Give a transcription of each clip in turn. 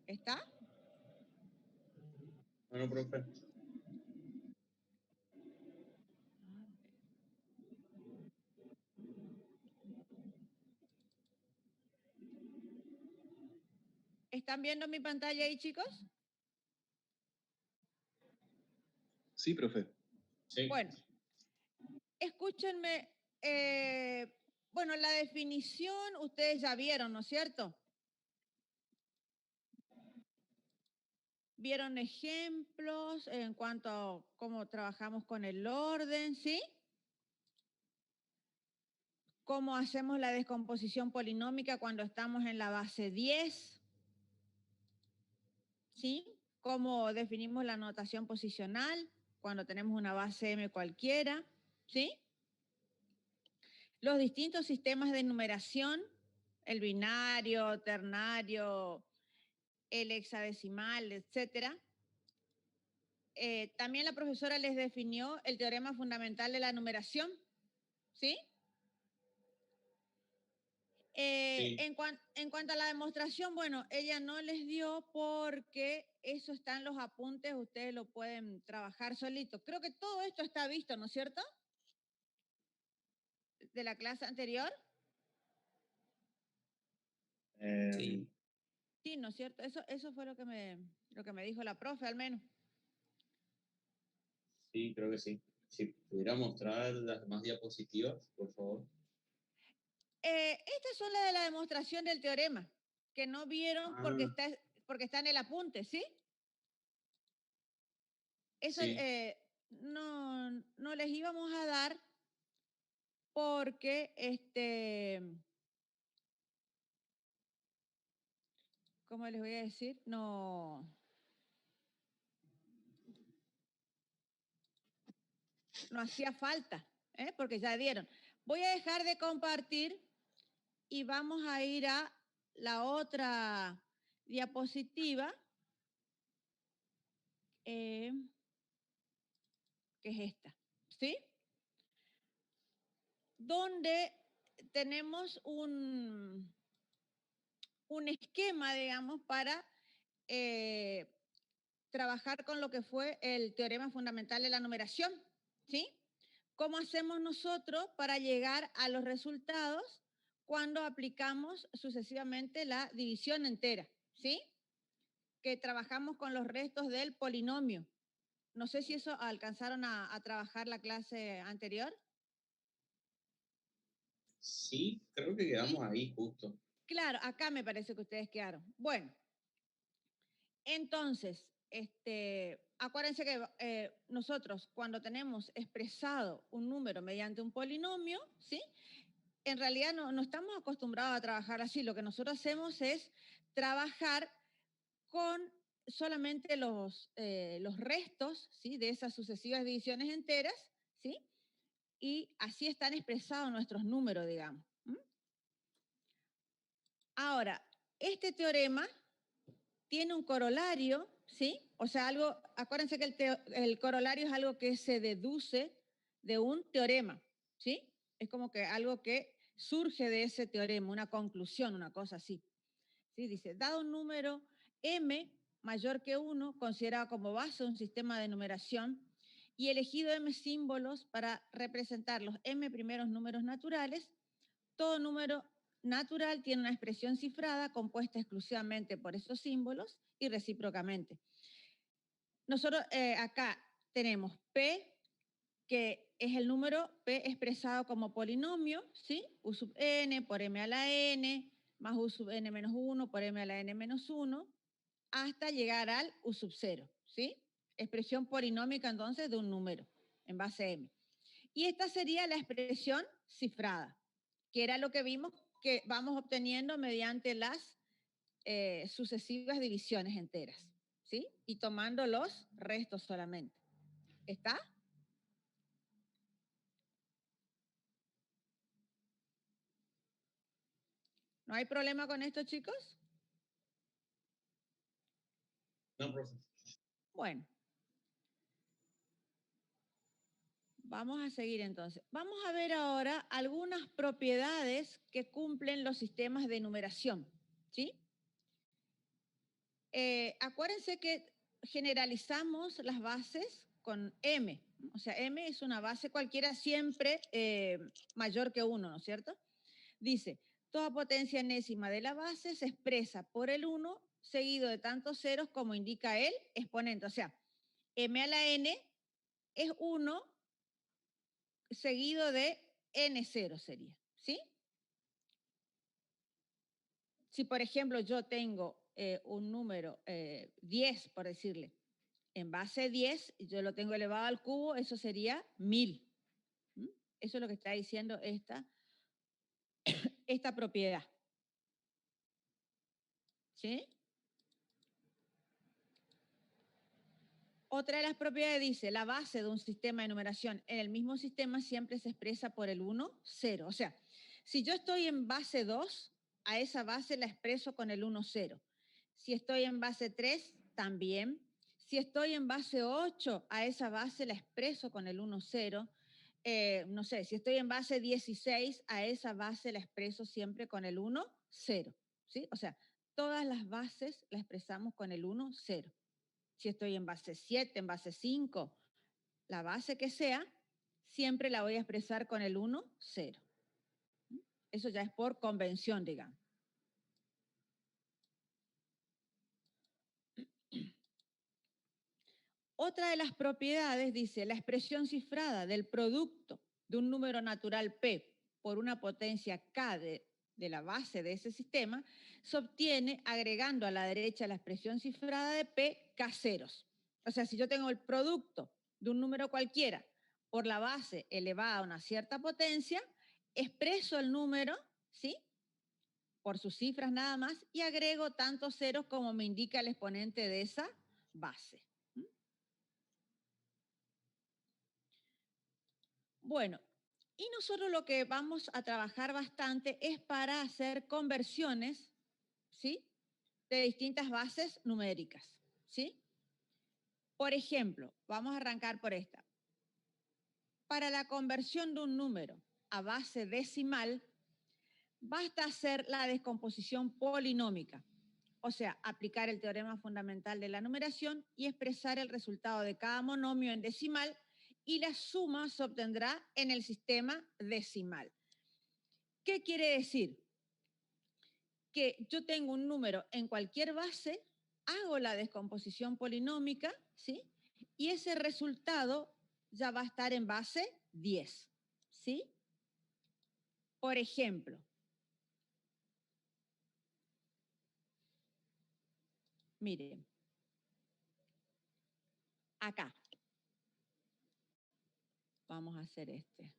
¿Está? Bueno, profe. ¿Están viendo mi pantalla ahí, chicos? Sí, profe. Sí. Bueno, escúchenme. Bueno, la definición ustedes ya vieron, ¿no es cierto? Vieron ejemplos en cuanto a cómo trabajamos con el orden, ¿sí? Cómo hacemos la descomposición polinómica cuando estamos en la base 10, ¿sí? Cómo definimos la notación posicional cuando tenemos una base M cualquiera, ¿sí? Los distintos sistemas de numeración, el binario, ternario, el hexadecimal, etcétera. También la profesora les definió el teorema fundamental de la numeración, ¿sí? Sí. En cuanto a la demostración, bueno, ella no les dio porque eso está en los apuntes, ustedes lo pueden trabajar solito. Creo que todo esto está visto, ¿no es cierto? De la clase anterior. Sí. Sí, ¿no es cierto? Eso fue lo que me dijo la profe, al menos. Sí, creo que sí. Si pudiera mostrar las demás diapositivas, por favor. Estas son las de la demostración del teorema, que no vieron porque está en el apunte, ¿sí? Eso Sí. no les íbamos a dar porque, ¿cómo les voy a decir? No hacía falta, porque ya dieron. Voy a dejar de compartir y vamos a ir a la otra diapositiva, que es esta, ¿sí? Donde tenemos un esquema, digamos, para trabajar con lo que fue el teorema fundamental de la numeración, ¿sí? ¿Cómo hacemos nosotros para llegar a los resultados cuando aplicamos sucesivamente la división entera, ¿sí? Que trabajamos con los restos del polinomio. No sé si eso alcanzaron a trabajar la clase anterior. Sí, creo que quedamos ahí justo. Claro, acá me parece que ustedes quedaron. Bueno, entonces, acuérdense que nosotros cuando tenemos expresado un número mediante un polinomio, ¿sí? En realidad no estamos acostumbrados a trabajar así. Lo que nosotros hacemos es trabajar con solamente los restos, ¿sí? De esas sucesivas divisiones enteras, ¿sí? Y así están expresados nuestros números, digamos. Ahora, este teorema tiene un corolario, ¿sí? O sea, acuérdense que el corolario es algo que se deduce de un teorema, ¿sí? Es como que algo que surge de ese teorema, una conclusión, una cosa así. ¿Sí? Dice, dado un número m mayor que 1, considerado como base de un sistema de numeración, y elegido m símbolos para representar los m primeros números naturales, todo número natural tiene una expresión cifrada compuesta exclusivamente por esos símbolos y recíprocamente. Nosotros acá tenemos P, que es el número P expresado como polinomio, ¿sí? U sub n por m a la n, más U sub n menos 1 por m a la n menos 1, hasta llegar al U sub 0, ¿sí? Expresión polinómica entonces de un número en base m. Y esta sería la expresión cifrada, que era lo que vimos que vamos obteniendo mediante las sucesivas divisiones enteras, ¿sí? Y tomando los restos solamente. ¿Está? ¿No hay problema con esto, chicos? No, profe. Bueno. Vamos a seguir entonces. Vamos a ver ahora algunas propiedades que cumplen los sistemas de numeración, ¿sí? Acuérdense que generalizamos las bases con m. O sea, m es una base cualquiera siempre mayor que 1, ¿no es cierto? Dice, toda potencia enésima de la base se expresa por el 1 seguido de tantos ceros como indica el exponente. O sea, m a la n es 1 seguido de n0 sería, ¿sí? Si, por ejemplo, yo tengo un número 10, por decirle, en base 10, yo lo tengo elevado al cubo, eso sería 1000. Eso es lo que está diciendo esta propiedad. ¿Sí? Otra de las propiedades dice, la base de un sistema de numeración en el mismo sistema siempre se expresa por el 1, 0. O sea, si yo estoy en base 2, a esa base la expreso con el 1, 0. Si estoy en base 3, también. Si estoy en base 8, a esa base la expreso con el 1, 0. No sé, si estoy en base 16, a esa base la expreso siempre con el 1, 0. ¿Sí? O sea, todas las bases las expresamos con el 1, 0. Si estoy en base 7, en base 5, la base que sea, siempre la voy a expresar con el 1, 0. Eso ya es por convención, digamos. Otra de las propiedades dice, la expresión cifrada del producto de un número natural P por una potencia K de la base de ese sistema se obtiene agregando a la derecha la expresión cifrada de P K ceros. O sea, si yo tengo el producto de un número cualquiera por la base elevada a una cierta potencia, expreso el número, ¿sí?, por sus cifras nada más y agrego tantos ceros como me indica el exponente de esa base. Bueno, y nosotros lo que vamos a trabajar bastante es para hacer conversiones, ¿sí?, de distintas bases numéricas, ¿sí? Por ejemplo, vamos a arrancar por esta. Para la conversión de un número a base decimal, basta hacer la descomposición polinómica, o sea, aplicar el teorema fundamental de la numeración y expresar el resultado de cada monomio en decimal y la suma se obtendrá en el sistema decimal. ¿Qué quiere decir? Que yo tengo un número en cualquier base, hago la descomposición polinómica, ¿sí?, y ese resultado ya va a estar en base 10, ¿sí? Por ejemplo, miren, acá, vamos a hacer este.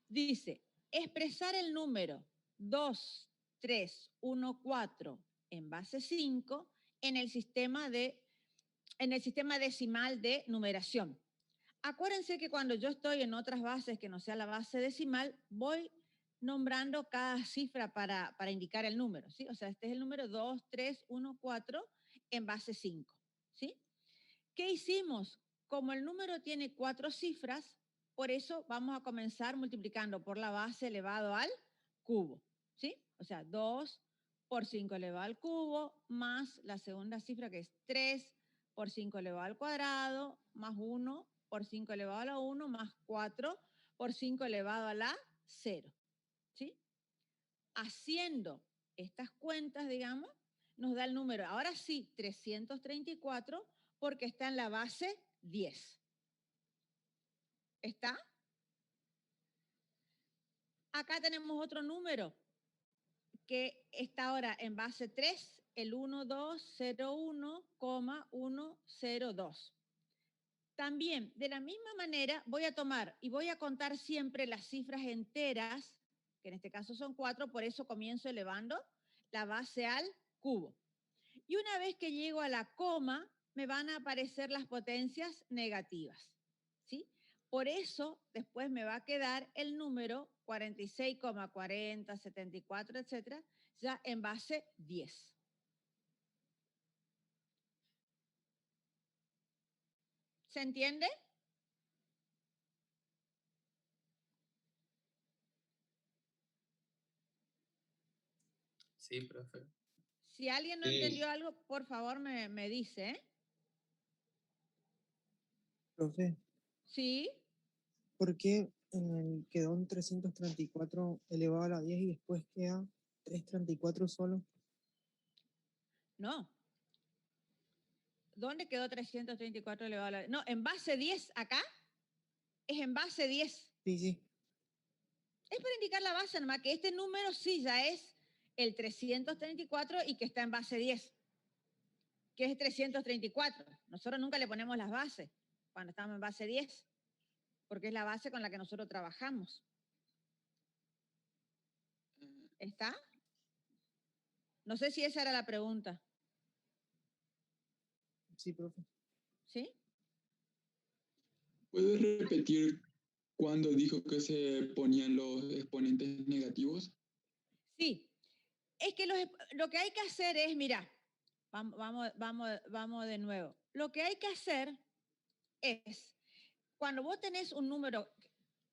Dice, expresar el número 2, 3, 1, 4 en base 5 en el sistema decimal de numeración. Acuérdense que cuando yo estoy en otras bases que no sea la base decimal, voy nombrando cada cifra para indicar el número, ¿sí? O sea, este es el número 2, 3, 1, 4 en base 5, ¿sí? ¿Qué hicimos? Como el número tiene 4 cifras, por eso vamos a comenzar multiplicando por la base elevado al cubo, ¿sí? O sea, 2 por 5 elevado al cubo, más la segunda cifra que es 3 por 5 elevado al cuadrado, más 1 por 5 elevado a la 1, más 4 por 5 elevado a la 0, ¿sí? Haciendo estas cuentas, digamos, nos da el número, ahora sí, 334, porque está en la base 10. ¿Está? Acá tenemos otro número que está ahora en base 3, el 1201,102. También, de la misma manera, voy a tomar y voy a contar siempre las cifras enteras, que en este caso son 4, por eso comienzo elevando la base al cubo. Y una vez que llego a la coma, me van a aparecer las potencias negativas, ¿sí? Por eso, después me va a quedar el número 46,40, 74, etcétera, ya en base 10. ¿Se entiende? Sí, profe. Si alguien no Sí. entendió algo, por favor me dice, ¿eh? Profe, ¿Sí? ¿por qué quedó un 334 elevado a la 10 y después queda 334 solo? No. ¿Dónde quedó 334 elevado a la... No, en base 10 acá es en base 10. Sí, sí. Es para indicar la base nomás, que este número sí ya es el 334 y que está en base 10, que es 334. Nosotros nunca le ponemos las bases cuando estamos en base 10, porque es la base con la que nosotros trabajamos. ¿Está? No sé si esa era la pregunta. Sí, profe. ¿Sí? ¿Puedes repetir cuándo dijo que se ponían los exponentes negativos? Sí. Es que lo que hay que hacer es, mira, vamos de nuevo. Lo que hay que hacer es, cuando vos tenés un número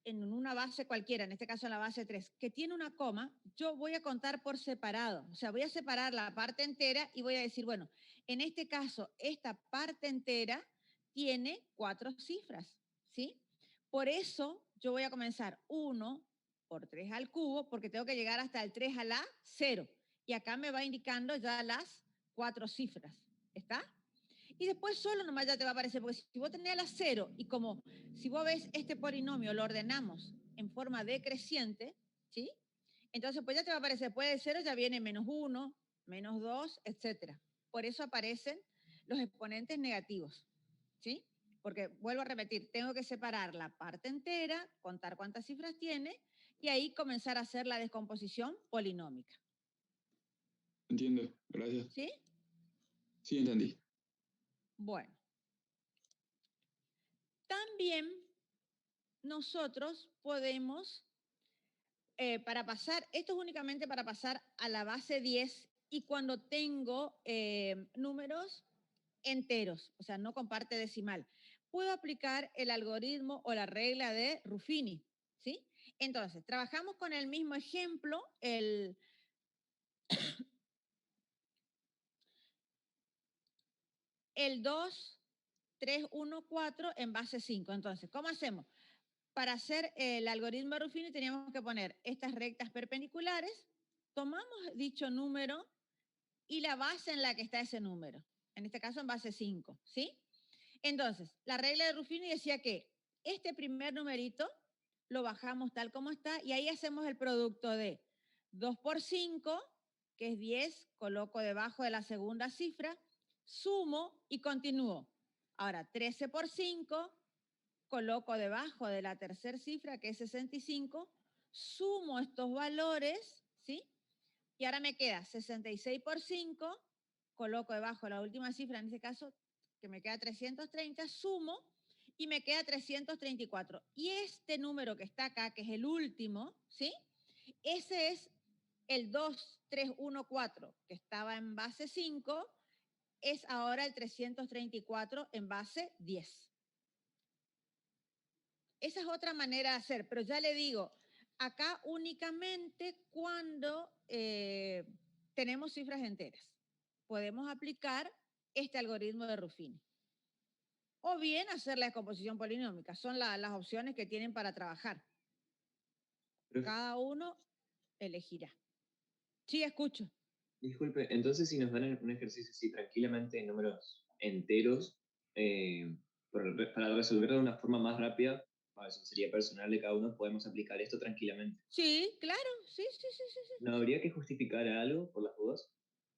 en una base cualquiera, en este caso en la base 3, que tiene una coma, yo voy a contar por separado. O sea, voy a separar la parte entera y voy a decir, bueno, en este caso, esta parte entera tiene 4 cifras, ¿sí? Por eso yo voy a comenzar 1 por 3 al cubo, porque tengo que llegar hasta el 3 a la 0. Y acá me va indicando ya las 4 cifras. ¿Está? Y después solo nomás ya te va a aparecer, porque si vos tenés la 0 y como si vos ves este polinomio lo ordenamos en forma decreciente, ¿sí? Entonces pues ya te va a aparecer, después de 0 ya viene -1, -2, etc. Por eso aparecen los exponentes negativos, ¿sí? Porque vuelvo a repetir, tengo que separar la parte entera, contar cuántas cifras tiene y ahí comenzar a hacer la descomposición polinómica. Entiendo, gracias. ¿Sí? Sí, entendí. Bueno. También nosotros podemos, para pasar, esto es únicamente para pasar a la base 10 y cuando tengo números enteros, o sea, no con parte decimal, puedo aplicar el algoritmo o la regla de Ruffini, ¿sí? Entonces, trabajamos con el mismo ejemplo, el el 2, 3, 1, 4 en base 5. Entonces, ¿cómo hacemos? Para hacer el algoritmo de Ruffini teníamos que poner estas rectas perpendiculares, tomamos dicho número y la base en la que está ese número, en este caso en base 5, ¿sí? Entonces, la regla de Ruffini decía que este primer numerito lo bajamos tal como está y ahí hacemos el producto de 2 por 5, que es 10, coloco debajo de la segunda cifra, sumo y continúo. Ahora, 13 por 5, coloco debajo de la tercera cifra, que es 65, sumo estos valores, ¿sí? Y ahora me queda 66 por 5, coloco debajo la última cifra, en este caso, que me queda 330, sumo y me queda 334. Y este número que está acá, que es el último, ¿sí? Ese es el 2314, que estaba en base 5, es ahora el 334 en base 10. Esa es otra manera de hacer, pero ya le digo, acá únicamente cuando tenemos cifras enteras. Podemos aplicar este algoritmo de Ruffini. O bien hacer la descomposición polinómica. Son las opciones que tienen para trabajar. Cada uno elegirá. Sí, escucho. Disculpe, entonces si nos dan un ejercicio así tranquilamente en números enteros, para resolverlo de una forma más rápida, eso sería personal de cada uno, podemos aplicar esto tranquilamente. Sí, claro, sí. ¿No habría que justificar algo por las dudas?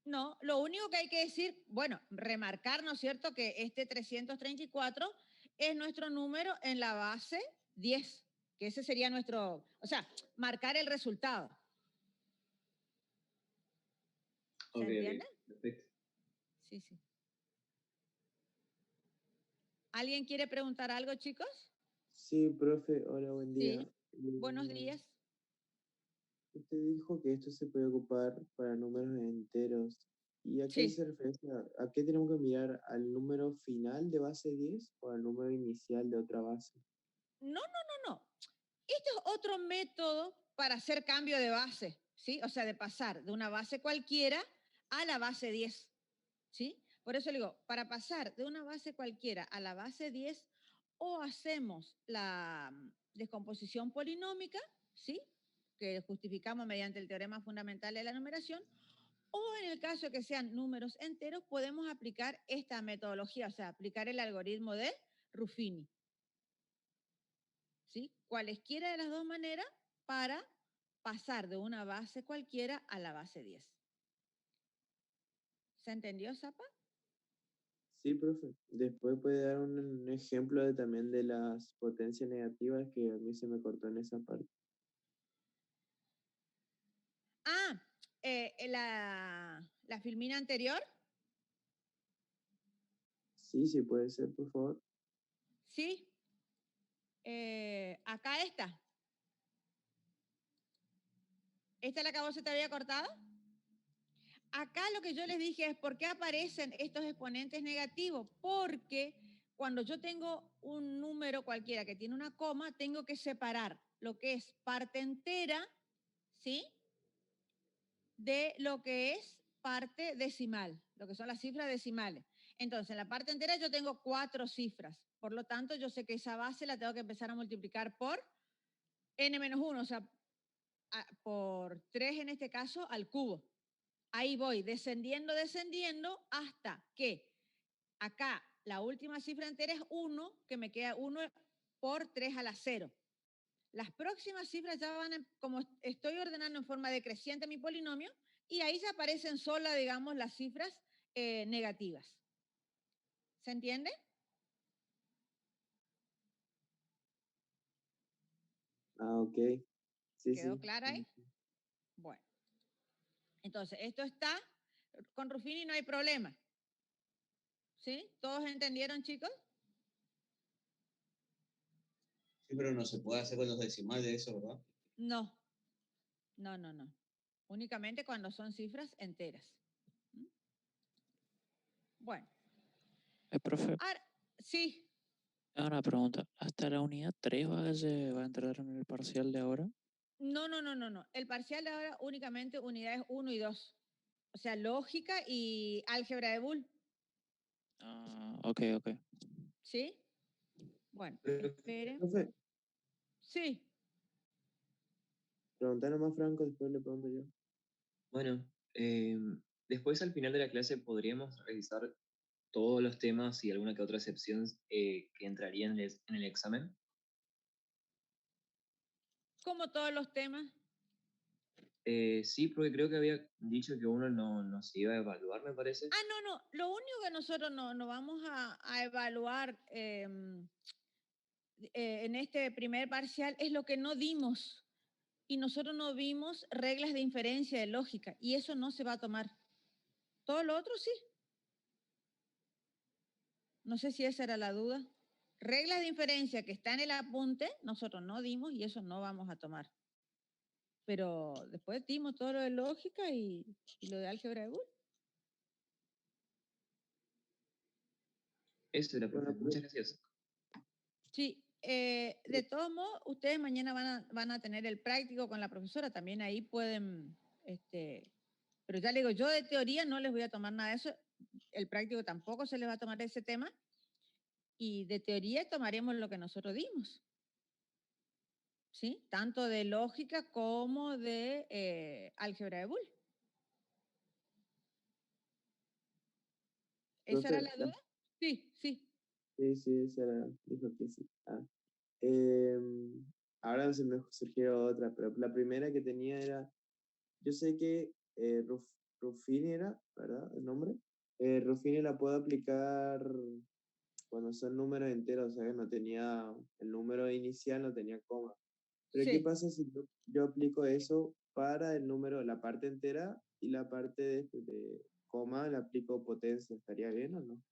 No, lo único que hay que decir, bueno, remarcar, ¿no es cierto?, que este 334 es nuestro número en la base 10, que ese sería nuestro, o sea, marcar el resultado. ¿Se entiende? Perfecto. Sí. ¿Alguien quiere preguntar algo, chicos? Sí, profe, hola, buen día. Sí, buenos días. Usted dijo que esto se puede ocupar para números enteros. ¿Y a qué Sí. se refiere? ¿A qué tenemos que mirar? ¿Al número final de base 10 o al número inicial de otra base? No. Este es otro método para hacer cambio de base, ¿sí? O sea, de pasar de una base cualquiera a la base 10, ¿sí? Por eso le digo, para pasar de una base cualquiera a la base 10, o hacemos la descomposición polinómica, ¿sí? Que justificamos mediante el teorema fundamental de la numeración, o en el caso de que sean números enteros, podemos aplicar esta metodología, o sea, aplicar el algoritmo de Ruffini. ¿Sí? Cualesquiera de las dos maneras para pasar de una base cualquiera a la base 10. ¿Se entendió, Zapa? Sí, profe. Después puede dar un ejemplo también de las potencias negativas que a mí se me cortó en esa parte. Ah, la filmina anterior. Sí, sí puede ser, por favor. Sí. Acá está. ¿Esta es la que a vos se te había cortado? Acá lo que yo les dije es por qué aparecen estos exponentes negativos. Porque cuando yo tengo un número cualquiera que tiene una coma, tengo que separar lo que es parte entera, ¿sí? De lo que es parte decimal, lo que son las cifras decimales. Entonces, en la parte entera yo tengo 4 cifras. Por lo tanto, yo sé que esa base la tengo que empezar a multiplicar por n-1, o sea, por 3 en este caso al cubo. Ahí voy descendiendo, descendiendo, hasta que acá la última cifra entera es 1, que me queda 1 por 3 a la 0. Las próximas cifras ya van, como estoy ordenando en forma decreciente mi polinomio, y ahí ya aparecen solas, digamos, las cifras negativas. ¿Se entiende? Ah, ok. Sí, ¿Quedó sí. clara ahí? Bueno. Entonces, esto está, con Ruffini no hay problema. ¿Sí? ¿Todos entendieron, chicos? Sí, pero no se puede hacer con los decimales eso, ¿verdad? No. No, no, no. Únicamente cuando son cifras enteras. ¿Mm? Bueno. Profe, Ahora, sí. una pregunta. ¿Hasta la unidad 3 va a entrar en el parcial de ahora? No, no, no, no, no. El parcial de ahora únicamente unidades 1 y 2. O sea, lógica y álgebra de Boole. Ah, ok, ok. ¿Sí? Bueno, Profe, esperen. profe, Sí. pregunta nomás, Franco, después le pregunto yo. Bueno, después al final de la clase podríamos revisar todos los temas y alguna que otra excepción que entraría en el examen. Como todos los temas. Sí, porque creo que había dicho que uno no se iba a evaluar, me parece. Ah, no, no. Lo único que nosotros no vamos a evaluar en este primer parcial es lo que no dimos. Y nosotros no vimos reglas de inferencia de lógica. Y eso no se va a tomar. Todo lo otro sí. No sé si esa era la duda. Reglas de inferencia que está en el apunte, nosotros no dimos y eso no vamos a tomar. Pero después dimos todo lo de lógica y lo de álgebra de Boole. Eso era, profe. Bueno, Muchas gracias. Sí, de todos modos, ustedes mañana van a tener el práctico con la profesora, también ahí pueden, pero ya le digo, yo de teoría no les voy a tomar nada de eso, el práctico tampoco se les va a tomar ese tema, y de teoría tomaremos lo que nosotros dimos, ¿sí? Tanto de lógica como de álgebra de Boole. ¿Esa era profe, la duda? Sí, sí. sí, esa era, dijo que sí. Ah. Ahora se me surgió otra, pero la primera que tenía era, yo sé que Ruffini era, ¿verdad? El nombre. Ruffini la puedo aplicar cuando son números enteros, o sea que no tenía, el número inicial no tenía coma. Pero ¿qué Sí. pasa si yo aplico eso para el número, la parte entera y la parte de coma le aplico potencia? ¿Estaría bien o no?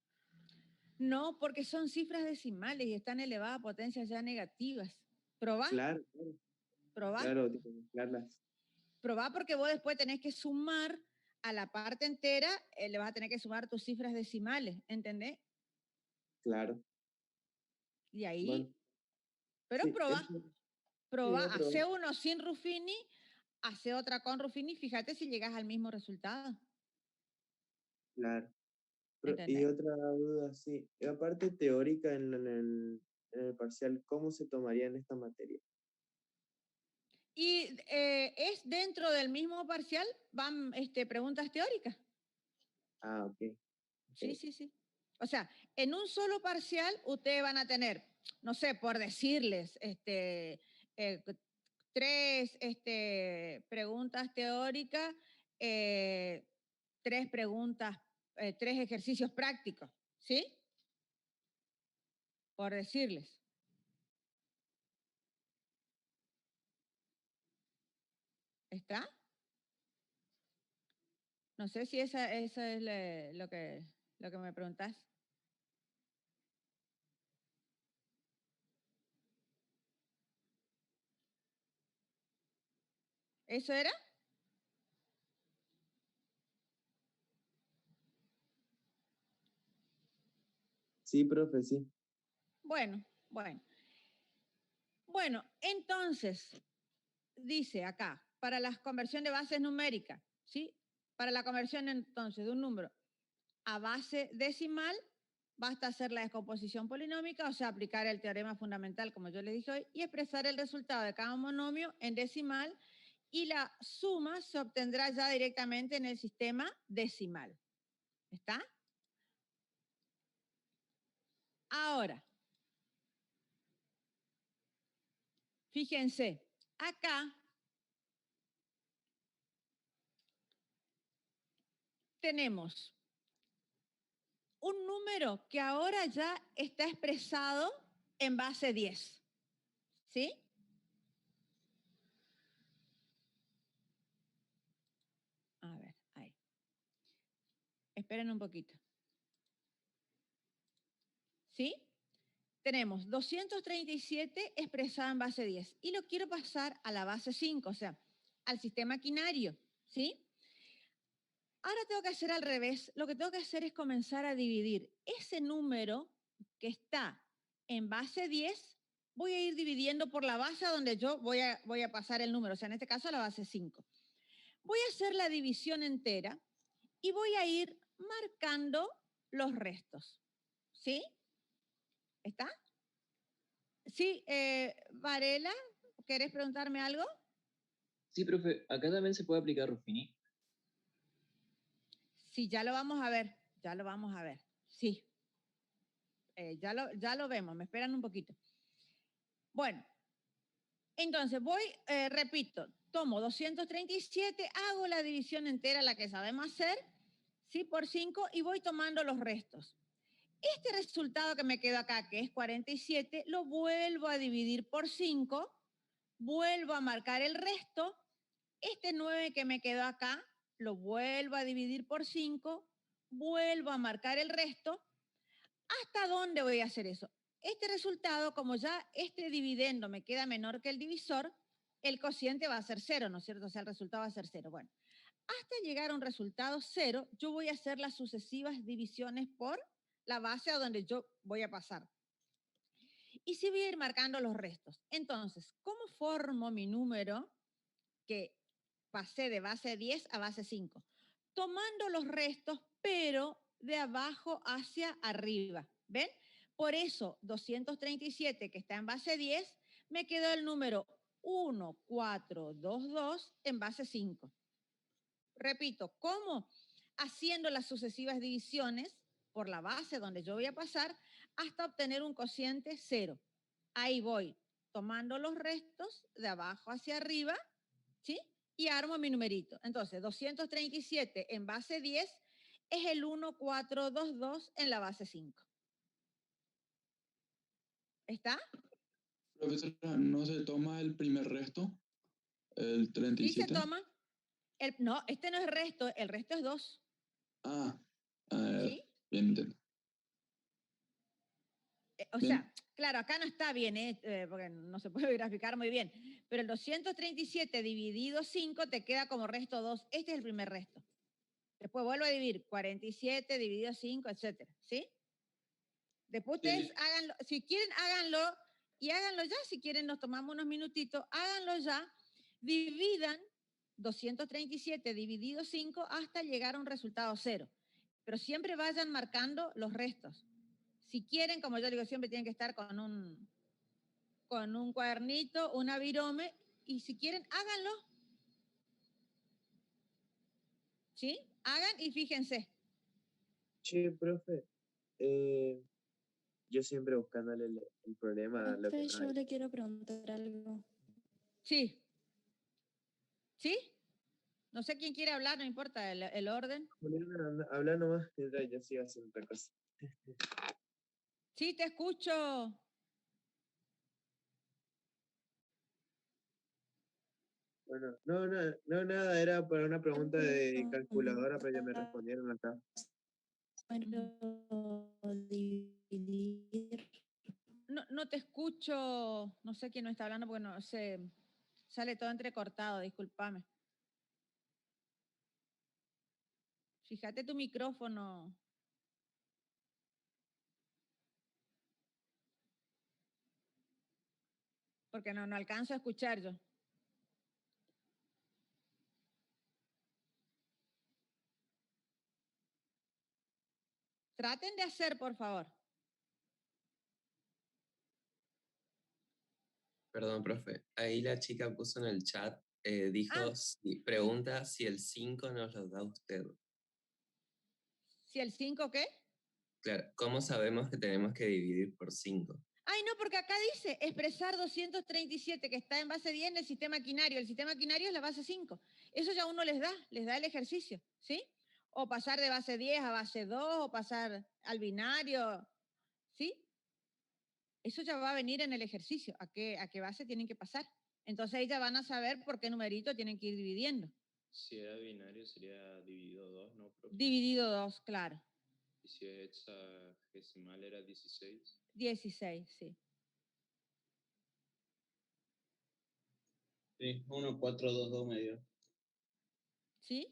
No, porque son cifras decimales y están elevadas a potencias ya negativas. Probá, Claro, probá. claro, tipo, mezclarlas. Probá porque vos después tenés que sumar a la parte entera, le vas a tener que sumar tus cifras decimales, ¿entendés? Claro. Y ahí, Bueno, pero sí, probá, eso, sí, probá, voy a probar. hace uno sin Ruffini, hace otra con Ruffini, fíjate si llegas al mismo resultado. Claro. Y ¿Entendés? otra duda, sí. Y aparte teórica en el parcial, ¿cómo se tomaría en esta materia? Y es dentro del mismo parcial, van preguntas teóricas. Ah, ok. Sí, Ok. sí, sí. O sea, en un solo parcial ustedes van a tener, no sé, por decirles, eh, 3 preguntas teóricas, 3 preguntas, 3 ejercicios prácticos, ¿sí? Por decirles. ¿Está? No sé si esa es lo que me preguntás. ¿Eso era? Sí, profe, sí. Bueno, bueno. Bueno, entonces, dice acá, para la conversión de bases numéricas, ¿sí? Para la conversión entonces de un número a base decimal, basta hacer la descomposición polinómica, o sea, aplicar el teorema fundamental, como yo les dije hoy, y expresar el resultado de cada monomio en decimal, y la suma se obtendrá ya directamente en el sistema decimal. ¿Está? Ahora, fíjense, acá tenemos un número que ahora ya está expresado en base 10. ¿Sí? A ver, ahí. Esperen un poquito. ¿Sí? Tenemos 237 expresado en base 10 y lo quiero pasar a la base 5, o sea, al sistema quinario. ¿Sí? Ahora tengo que hacer al revés. Lo que tengo que hacer es comenzar a dividir ese número que está en base 10, voy a ir dividiendo por la base a donde yo voy a pasar el número, o sea, en este caso la base 5. Voy a hacer la división entera y voy a ir marcando los restos. ¿Sí? ¿Está? Sí, Varela, ¿querés preguntarme algo? Sí, profe, acá también se puede aplicar Ruffini. Sí, ya lo vamos a ver, ya lo vamos a ver. Sí, ya lo vemos, me esperan un poquito. Bueno, entonces voy, repito, tomo 237, hago la división entera, la que sabemos hacer, ¿sí? Por 5 y voy tomando los restos. Este resultado que me quedó acá, que es 47, lo vuelvo a dividir por 5, vuelvo a marcar el resto. Este 9 que me quedó acá, lo vuelvo a dividir por 5, vuelvo a marcar el resto. ¿Hasta dónde voy a hacer eso? Este resultado, como ya este dividendo me queda menor que el divisor, el cociente va a ser 0, ¿no es cierto? O sea, el resultado va a ser 0. Bueno, hasta llegar a un resultado 0, yo voy a hacer las sucesivas divisiones por la base a donde yo voy a pasar. Y sí voy a ir marcando los restos. Entonces, ¿cómo formo mi número que pasé de base 10 a base 5? Tomando los restos, pero de abajo hacia arriba. ¿Ven? Por eso, 237, que está en base 10, me quedó el número 1422 en base 5. Repito, ¿cómo? Haciendo las sucesivas divisiones por la base donde yo voy a pasar hasta obtener un cociente 0. Ahí voy tomando los restos de abajo hacia arriba, ¿sí? Y armo mi numerito. Entonces, 237 en base 10 es el 1422 en la base 5. ¿Está? Profesora, ¿no se toma el primer resto? ¿El Sí se 37? toma. No, este no es el resto es 2. Ah, a ver, ¿Sí? bien, entiendo. O Bien, sea, claro, acá no está bien, porque no se puede graficar muy bien, pero el 237 dividido 5 te queda como resto 2. Este es el primer resto. Después vuelvo a dividir 47 dividido 5, etcétera, ¿sí? Después ustedes sí, háganlo, si quieren háganlo y háganlo ya, si quieren nos tomamos unos minutitos, háganlo ya, dividan 237 dividido 5 hasta llegar a un resultado 0. pero siempre vayan marcando los restos. Si quieren, como yo digo, siempre tienen que estar con un cuadernito, una virome, y si quieren, háganlo. ¿Sí? Hagan y fíjense. Che, profe, yo siempre buscándole el problema a lo que Profe, no yo hay. le quiero preguntar algo. Sí. ¿Sí? No sé quién quiere hablar, no importa el orden. Julián, habla nomás, mientras yo sigo haciendo otra cosa. Sí, te escucho. Bueno, no, nada, era para una pregunta de calculadora, pero ya me respondieron acá. Dividir. No te escucho, no sé quién no está hablando porque no sé, sale todo entrecortado, discúlpame. Fíjate tu micrófono. Porque no alcanzo a escuchar yo. Traten de hacer, por favor. Perdón, profe. Ahí la chica puso en el chat, dijo, pregunta si el 5 nos lo da usted. ¿Si el 5 qué? Claro, ¿cómo sabemos que tenemos que dividir por 5? Ay, no, porque acá dice expresar 237, que está en base 10 en el sistema quinario. El sistema quinario es la base 5. Eso ya uno les da el ejercicio, ¿sí? O pasar de base 10 a base 2, o pasar al binario, ¿sí? Eso ya va a venir en el ejercicio, a qué base tienen que pasar. Entonces ahí ya van a saber por qué numerito tienen que ir dividiendo. Si era binario sería dividido 2, ¿no, profe? Dividido 2, claro. Y si hexadecimal era 16. 16, sí. Sí, 1, 4, 2, 2 medio. ¿Sí?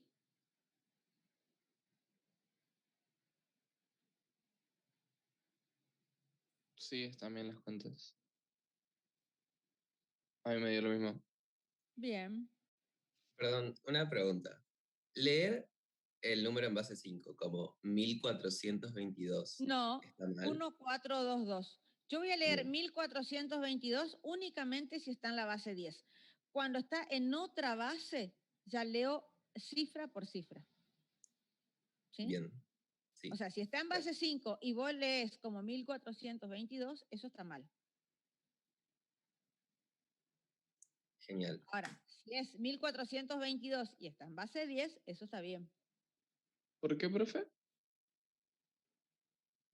Sí, están bien las cuentas. A mí me dio lo mismo. Bien. Perdón, una pregunta. Leer el número en base 5 como 1422. No, ¿Está mal? 1422. Yo voy a leer Bien. 1422 únicamente si está en la base 10. Cuando está en otra base, ya leo cifra por cifra. ¿Sí? Bien. Sí. O sea, si está en base 5 y vos lees como 1422, eso está mal. Genial. Ahora, si es 1422 y está en base 10, eso está bien. ¿Por qué, profe?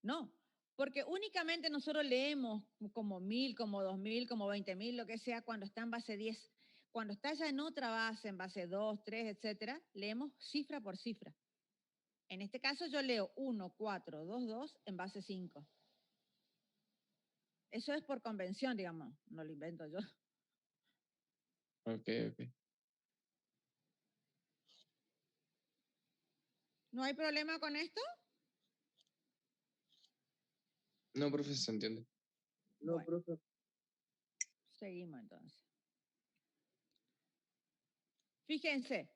No, porque únicamente nosotros leemos como 1000, como 2000, como 20.000, lo que sea, cuando está en base 10. Cuando está ya en otra base, en base 2, 3, etcétera, leemos cifra por cifra. En este caso yo leo 1, 4, 2, 2 en base 5. Eso es por convención, digamos, no lo invento yo. Ok. ¿No hay problema con esto? No, profe, se entiende. No, Bueno, profe. seguimos entonces. Fíjense,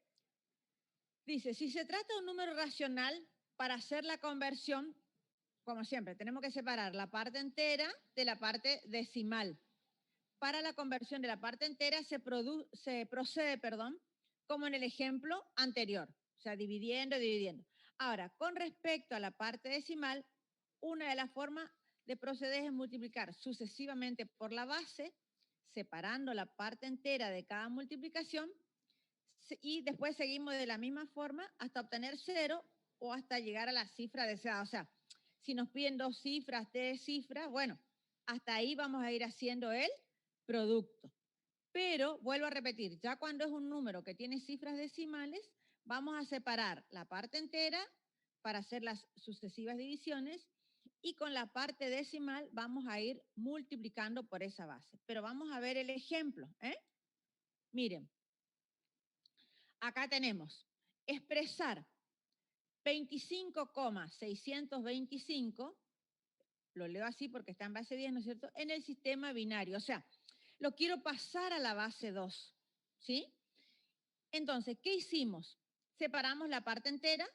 dice, si se trata de un número racional, para hacer la conversión, como siempre, tenemos que separar la parte entera de la parte decimal. Para la conversión de la parte entera se procede, como en el ejemplo anterior, o sea, dividiendo. Ahora, con respecto a la parte decimal, una de las formas de proceder es multiplicar sucesivamente por la base, separando la parte entera de cada multiplicación, y después seguimos de la misma forma hasta obtener 0 o hasta llegar a la cifra deseada. O sea, si nos piden 2 cifras, 3 cifras, bueno, hasta ahí vamos a ir haciendo el producto. Pero, vuelvo a repetir, ya cuando es un número que tiene cifras decimales, vamos a separar la parte entera para hacer las sucesivas divisiones y con la parte decimal vamos a ir multiplicando por esa base. Pero vamos a ver el ejemplo, ¿eh? Miren, acá tenemos expresar 25,625, lo leo así porque está en base 10, ¿no es cierto?, en el sistema binario. O sea, lo quiero pasar a la base 2, ¿sí? Entonces, ¿qué hicimos? Separamos la parte entera,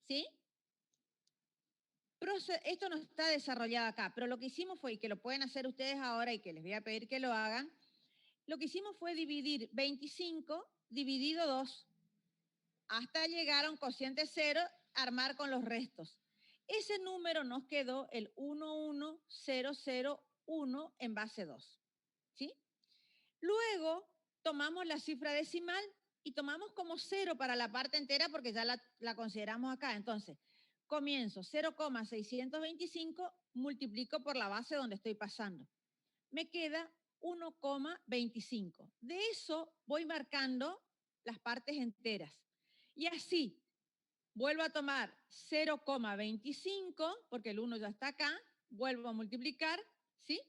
¿sí? Esto no está desarrollado acá, pero lo que hicimos fue, y que lo pueden hacer ustedes ahora y que les voy a pedir que lo hagan, lo que hicimos fue dividir 25 dividido 2 hasta llegar a un cociente 0, armar con los restos. Ese número nos quedó el 11001 en base 2, ¿sí? Luego tomamos la cifra decimal y tomamos como 0 para la parte entera porque ya la consideramos acá. Entonces, comienzo 0,625, multiplico por la base donde estoy pasando. Me queda 1,25. De eso voy marcando las partes enteras. Y así, vuelvo a tomar 0,25, porque el 1 ya está acá, vuelvo a multiplicar, ¿sí?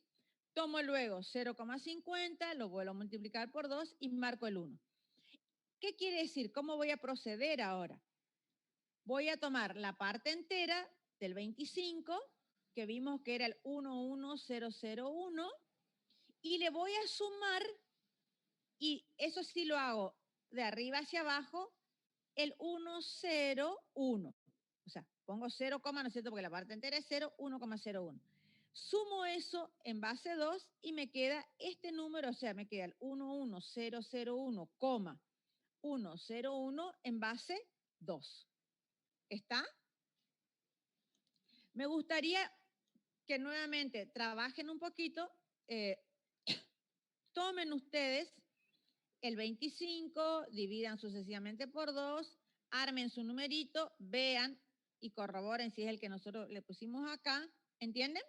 Tomo luego 0,50, lo vuelvo a multiplicar por 2 y marco el 1. ¿Qué quiere decir? ¿Cómo voy a proceder ahora? Voy a tomar la parte entera del 25, que vimos que era el 11001, y le voy a sumar, y eso sí lo hago de arriba hacia abajo, el 101. O sea, pongo 0, ¿no es cierto? Porque la parte entera es 0, 1,01. Sumo eso en base 2 y me queda este número, o sea, me queda el 11001,101 en base 2. ¿Está? Me gustaría que nuevamente trabajen un poquito, tomen ustedes el 25, dividan sucesivamente por 2, armen su numerito, vean y corroboren si es el que nosotros le pusimos acá. ¿Entienden?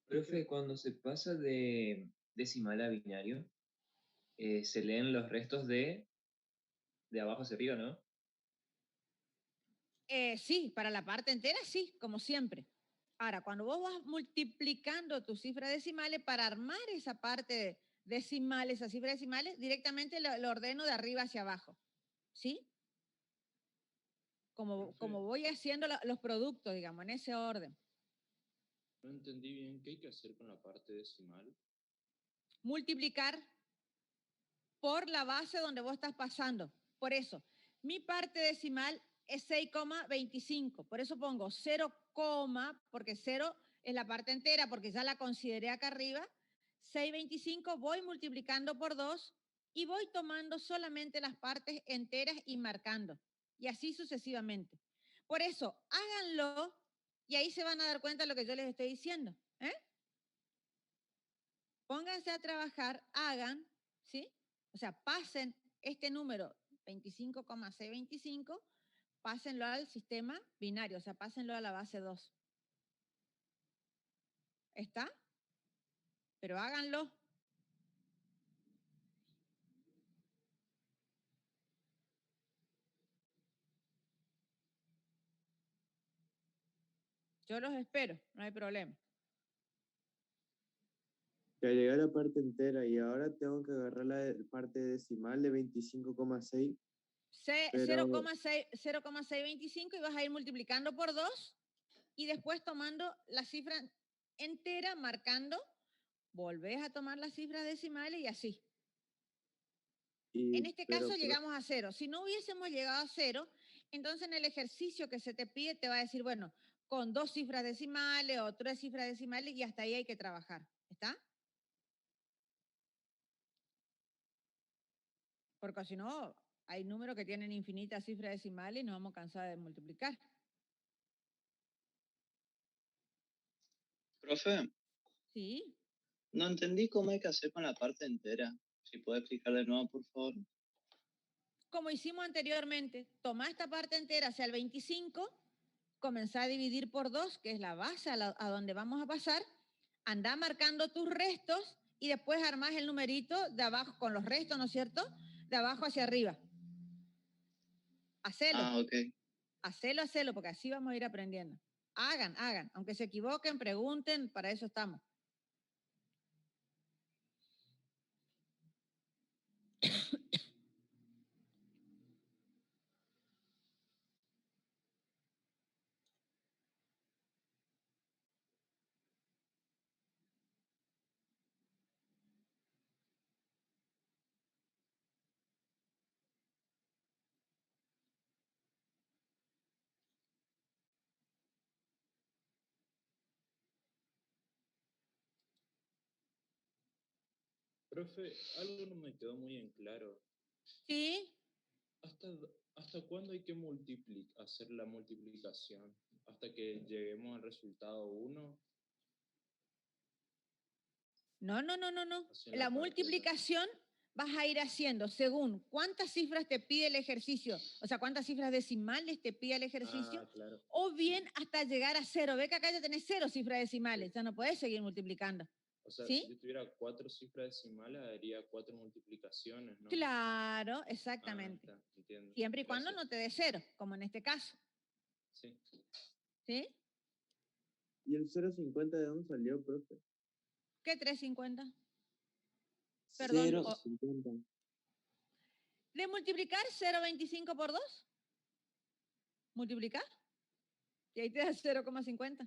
Profe, cuando se pasa de decimal a binario, se leen los restos de abajo hacia arriba, ¿no? Sí, para la parte entera sí, como siempre. Ahora, cuando vos vas multiplicando tus cifras decimales, para armar esa parte decimal, esas cifras decimales, directamente lo ordeno de arriba hacia abajo. ¿Sí? Como voy haciendo los productos, digamos, en ese orden. No entendí bien qué hay que hacer con la parte decimal. Multiplicar por la base donde vos estás pasando. Por eso, mi parte decimal es 6,25. Por eso pongo 0, porque 0 es la parte entera, porque ya la consideré acá arriba. 6,25 voy multiplicando por 2 y voy tomando solamente las partes enteras y marcando. Y así sucesivamente. Por eso, háganlo y ahí se van a dar cuenta de lo que yo les estoy diciendo. Pónganse a trabajar, hagan, ¿sí? O sea, pasen este número 25,625, pásenlo al sistema binario, o sea, pásenlo a la base 2. ¿Está? Pero háganlo. Yo los espero, no hay problema. Ya llegué a la parte entera y ahora tengo que agarrar la parte decimal de 25,6. 0,625 y vas a ir multiplicando por 2 y después tomando la cifra entera, marcando, volvés a tomar las cifras decimales y así. En este caso llegamos a 0. Si no hubiésemos llegado a 0, entonces en el ejercicio que se te pide te va a decir, bueno, con 2 cifras decimales o 3 cifras decimales y hasta ahí hay que trabajar. ¿Está? Porque si no, hay números que tienen infinitas cifras decimales y nos vamos a cansar de multiplicar. Profe, Sí. no entendí cómo hay que hacer con la parte entera. Si puede explicar de nuevo, por favor. Como hicimos anteriormente, toma esta parte entera hacia el 25, comenzá a dividir por 2, que es la base a donde vamos a pasar, anda marcando tus restos y después armás el numerito de abajo con los restos, ¿no es cierto? De abajo hacia arriba. Hacelo. Ah, ok. Hacelo, porque así vamos a ir aprendiendo. Hagan. Aunque se equivoquen, pregunten, para eso estamos. Profe, algo no me quedó muy en claro. ¿Sí? ¿Hasta cuándo hay que hacer la multiplicación? ¿Hasta que lleguemos al resultado 1? No. Así en La la parte de atrás. multiplicación vas a ir haciendo según cuántas cifras te pide el ejercicio, o sea, cuántas cifras decimales te pide el ejercicio, Ah, claro. o bien hasta llegar a 0. Ve que acá ya tenés 0 cifras decimales, ya no podés seguir multiplicando. O sea, ¿Sí? si yo tuviera 4 cifras decimales, haría 4 multiplicaciones, ¿no? Claro, Ah, exactamente. está, entiendo. Siempre y cuando Gracias. no te dé 0, como en este caso. Sí. ¿Sí? ¿Y el 0,50 de dónde salió, profe? ¿Qué 350? Perdón. 0,50. ¿De multiplicar 0,25 por 2? ¿Multiplicar? Y ahí te da 0,50.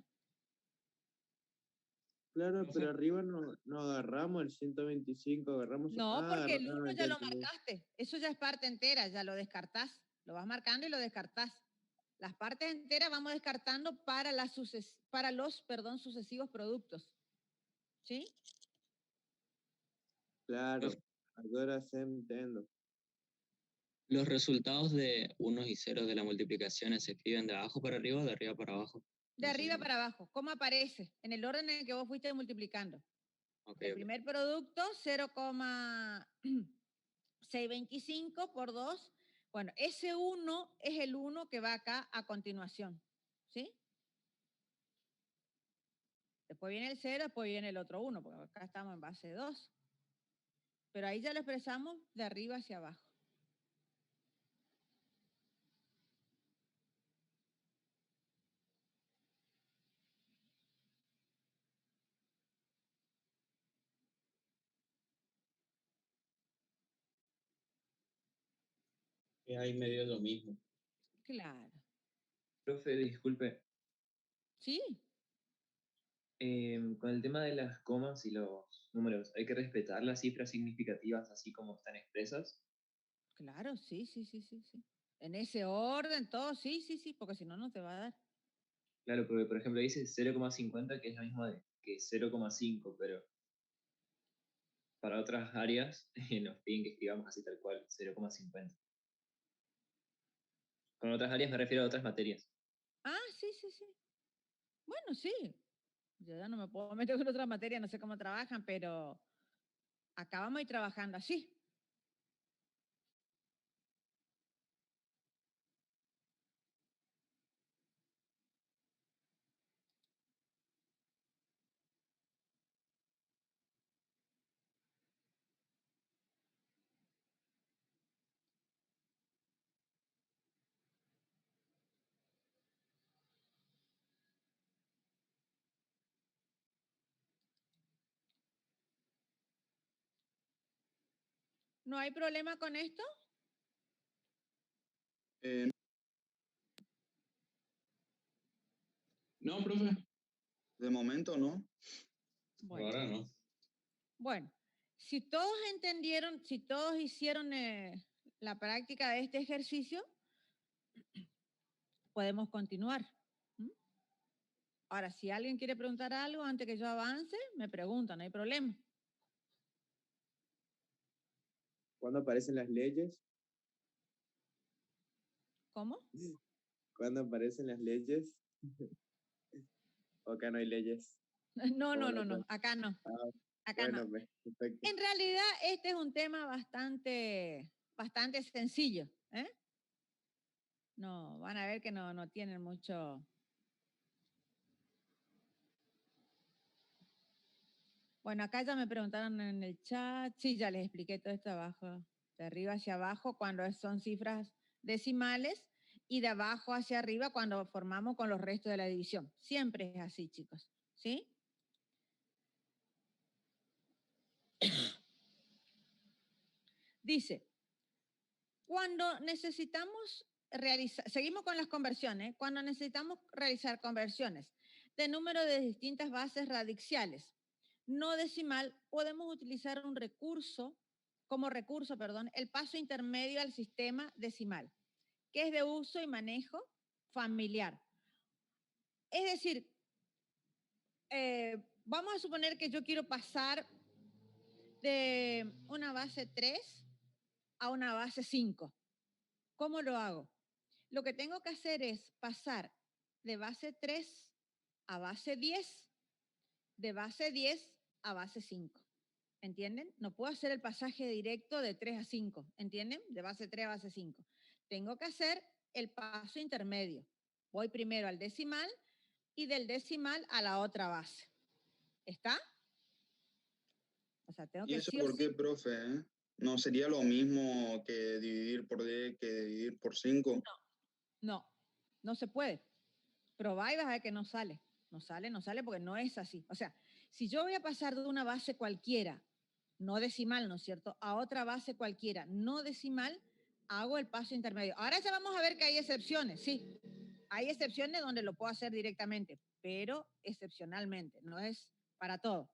Claro, No pero sé. arriba no agarramos el 125, agarramos... No, porque el 1 agarramos, ya lo entendí. marcaste. Eso ya es parte entera, ya lo descartás. Lo vas marcando y lo descartás. Las partes enteras vamos descartando para, los sucesivos productos. ¿Sí? Claro, ahora se entiendo. Los resultados de unos y ceros de la multiplicación se escriben de abajo para arriba o de arriba para abajo. De No sé arriba si- para abajo. ¿Cómo aparece? En el orden en el que vos fuiste multiplicando. Ok, El ok. primer producto, 0,625 por 2. Bueno, ese 1 es el 1 que va acá a continuación. ¿Sí? Después viene el 0, después viene el otro 1, porque acá estamos en base 2. Pero ahí ya lo expresamos de arriba hacia abajo. Es ahí medio lo mismo. Claro. Profe, disculpe, ¿Sí? con el tema de las comas y los números, ¿hay que respetar las cifras significativas así como están expresas? Claro, sí. En ese orden, todo, sí, porque si no, no te va a dar. Claro, porque por ejemplo dice 0,50 que es lo mismo que 0,5, pero para otras áreas nos piden que escribamos así tal cual, 0,50. Con otras áreas me refiero a otras materias. Ah, sí. Bueno, sí. Yo ya no me puedo meter con otra materia, no sé cómo trabajan, pero acá vamos a ir trabajando así. ¿No hay problema con esto? No, profe. De momento no. Bueno. Ahora no. Bueno, si todos entendieron, si todos hicieron la práctica de este ejercicio, podemos continuar. ¿Mm? Ahora, si alguien quiere preguntar algo antes que yo avance, me pregunta, no hay problema. ¿Cuándo aparecen las leyes? ¿Cómo? ¿Cuándo aparecen las leyes? ¿O acá no hay leyes? No, Como la otra. acá no. Ah, Acá bueno, no. pues, perfecto. En realidad, este es un tema bastante sencillo. No, van a ver que no tienen mucho. Bueno, acá ya me preguntaron en el chat. Sí, ya les expliqué todo esto abajo, de arriba hacia abajo, cuando son cifras decimales, y de abajo hacia arriba cuando formamos con los restos de la división. Siempre es así, chicos. ¿Sí? Dice, cuando necesitamos realizar, seguimos con las conversiones, cuando necesitamos realizar conversiones de número de distintas bases radiciales no decimal, podemos utilizar como recurso, el paso intermedio al sistema decimal, que es de uso y manejo familiar. Es decir, vamos a suponer que yo quiero pasar de una base 3 a una base 5. ¿Cómo lo hago? Lo que tengo que hacer es pasar de base 3 a base 10, de base 10 a base 5. ¿Entienden? No puedo hacer el pasaje directo de 3 a 5, ¿entienden? De base 3 a base 5. Tengo que hacer el paso intermedio. Voy primero al decimal y del decimal a la otra base. ¿Está? O sea, tengo ¿Y que eso sí o por qué, sí. profe? ¿No sería lo mismo que dividir por 10 que dividir por 5? No se puede. Probá y vas a ver que no sale. No sale porque no es así. O sea, si yo voy a pasar de una base cualquiera, no decimal, ¿no es cierto?, a otra base cualquiera, no decimal, hago el paso intermedio. Ahora ya vamos a ver que hay excepciones, sí. Hay excepciones donde lo puedo hacer directamente, pero excepcionalmente, no es para todo.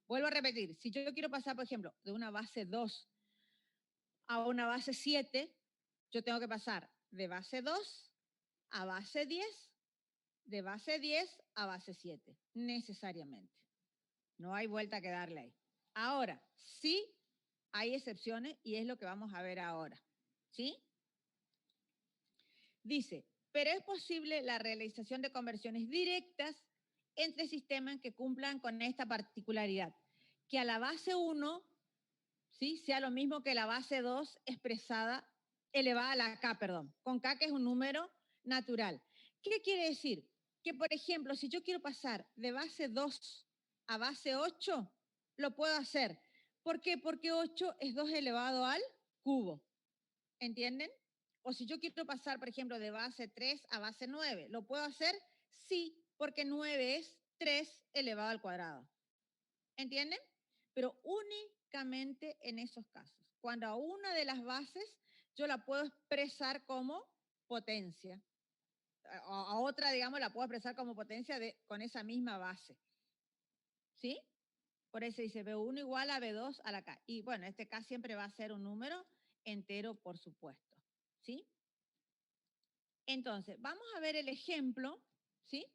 Vuelvo a repetir, si yo quiero pasar, por ejemplo, de una base 2 a una base 7, yo tengo que pasar de base 2 a base 10, de base 10 a base 7, necesariamente. No hay vuelta que darle ahí. Ahora, sí hay excepciones y es lo que vamos a ver ahora. ¿Sí? Dice, pero es posible la realización de conversiones directas entre sistemas que cumplan con esta particularidad, que a la base 1, ¿sí?, sea lo mismo que la base 2 expresada, elevada a la k, perdón, con k, que es un número natural. ¿Qué quiere decir? Que, por ejemplo, si yo quiero pasar de base 2 a base 8, lo puedo hacer. ¿Por qué? Porque 8 es 2 elevado al cubo. ¿Entienden? O si yo quiero pasar, por ejemplo, de base 3 a base 9, ¿lo puedo hacer? Sí, porque 9 es 3 elevado al cuadrado. ¿Entienden? Pero únicamente en esos casos. Cuando a una de las bases yo la puedo expresar como potencia. A otra, digamos, la puedo expresar como potencia con esa misma base. ¿Sí? Por eso dice B1 igual a B2 a la K. Y bueno, este K siempre va a ser un número entero, por supuesto. ¿Sí? Entonces, vamos a ver el ejemplo, ¿sí?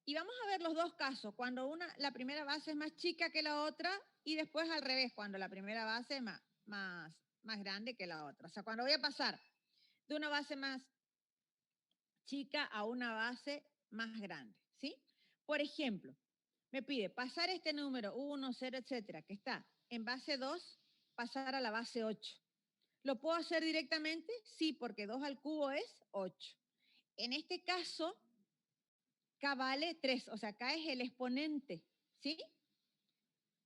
Y vamos a ver los dos casos, cuando la primera base es más chica que la otra y después al revés, cuando la primera base es más grande que la otra. O sea, cuando voy a pasar de una base más chica a una base más grande, ¿sí? Por ejemplo, me pide pasar este número 1, 0, etcétera, que está en base 2, pasar a la base 8. ¿Lo puedo hacer directamente? Sí, porque 2 al cubo es 8. En este caso, K vale 3, o sea, K es el exponente, ¿sí?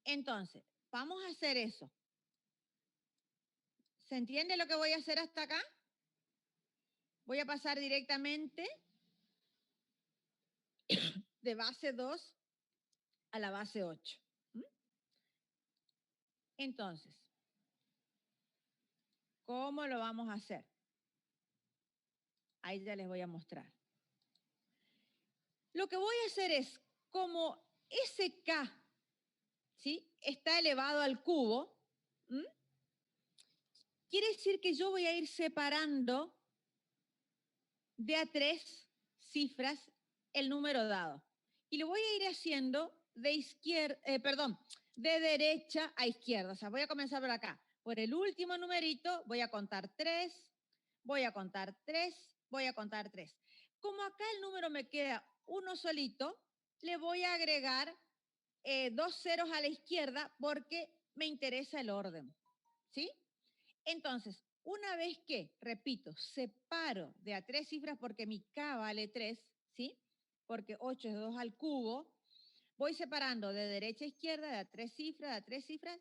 Entonces, vamos a hacer eso. ¿Se entiende lo que voy a hacer hasta acá? Voy a pasar directamente de base 2 a la base 8. Entonces, ¿cómo lo vamos a hacer? Ahí ya les voy a mostrar. Lo que voy a hacer es, como ese K, ¿sí?, está elevado al cubo, quiere decir que yo voy a ir separando de a 3 cifras el número dado. Y lo voy a ir haciendo de derecha a izquierda. O sea, voy a comenzar por acá. Por el último numerito voy a contar 3, voy a contar 3, voy a contar 3. Como acá el número me queda uno solito, le voy a agregar 2 ceros a la izquierda porque me interesa el orden. ¿Sí? Entonces, una vez que, repito, separo de a 3 cifras porque mi K vale 3, ¿sí? Porque 8 es 2 al cubo, voy separando de derecha a izquierda de a 3 cifras,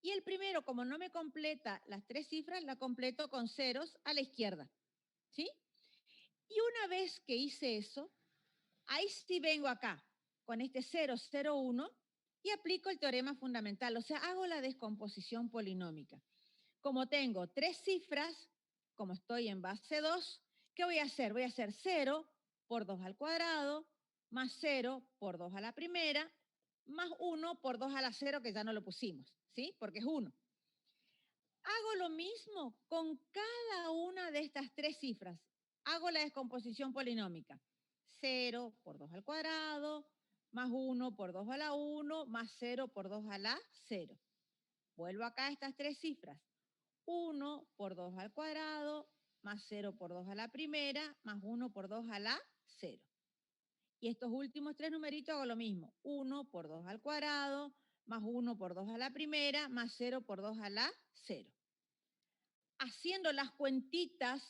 y el primero, como no me completa las 3 cifras, la completo con ceros a la izquierda, ¿sí? Y una vez que hice eso, ahí sí vengo acá con este 0, 0, 1 y aplico el teorema fundamental, o sea, hago la descomposición polinómica. Como tengo 3 cifras, como estoy en base 2, ¿qué voy a hacer? Voy a hacer 0 por 2 al cuadrado, más 0 por 2 a la primera, más 1 por 2 a la 0, que ya no lo pusimos, ¿sí? Porque es 1. Hago lo mismo con cada una de estas 3 cifras. Hago la descomposición polinómica. 0 por 2 al cuadrado, más 1 por 2 a la 1, más 0 por 2 a la 0. vuelvo acá a estas tres cifras. 1 por 2 al cuadrado, más 0 por 2 a la primera, más 1 por 2 a la 0. Y estos últimos tres numeritos hago lo mismo. 1 por 2 al cuadrado, más 1 por 2 a la primera, más 0 por 2 a la 0. Haciendo las cuentitas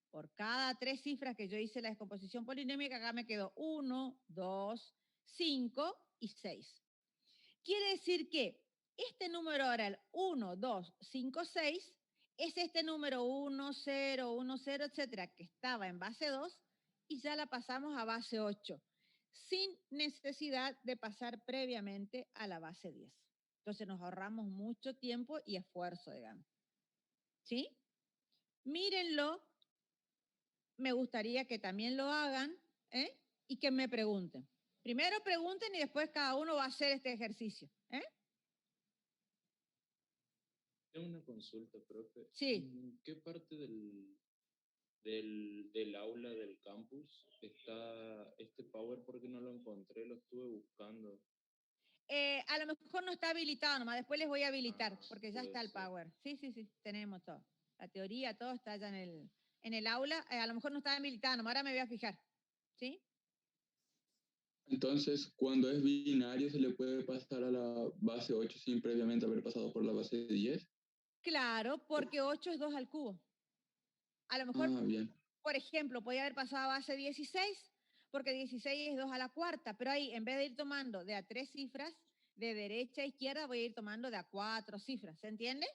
por cada tres cifras que yo hice la descomposición polinómica, acá me quedó 1, 2, 5 y 6. Quiere decir que este número ahora, el 1, 2, 5, 6, es este número 1, 0, 1, 0, etcétera, que estaba en base 2 y ya la pasamos a base 8, sin necesidad de pasar previamente a la base 10. Entonces nos ahorramos mucho tiempo y esfuerzo, digamos. ¿Sí? Mírenlo. Me gustaría que también lo hagan, ¿eh? Y que me pregunten. Primero pregunten y después cada uno va a hacer este ejercicio. Tengo una consulta, profe. Sí. ¿En qué parte del aula del campus está este Power? Porque no lo encontré, lo estuve buscando. A lo mejor no está habilitado nomás, después les voy a habilitar, porque ya puede está el ser. Power. Sí, tenemos todo. La teoría, todo está ya en el aula. A lo mejor no está habilitado nomás, ahora me voy a fijar. ¿Sí? Entonces, cuando es binario, ¿se le puede pasar a la base 8 sin previamente haber pasado por la base 10? Claro, porque 8 es 2 al cubo. A lo mejor, Bien. por ejemplo, podía haber pasado a base 16, porque 16 es 2 a la cuarta, pero ahí, en vez de ir tomando de a 3 cifras, de derecha a izquierda, voy a ir tomando de a 4 cifras. ¿Se entiende?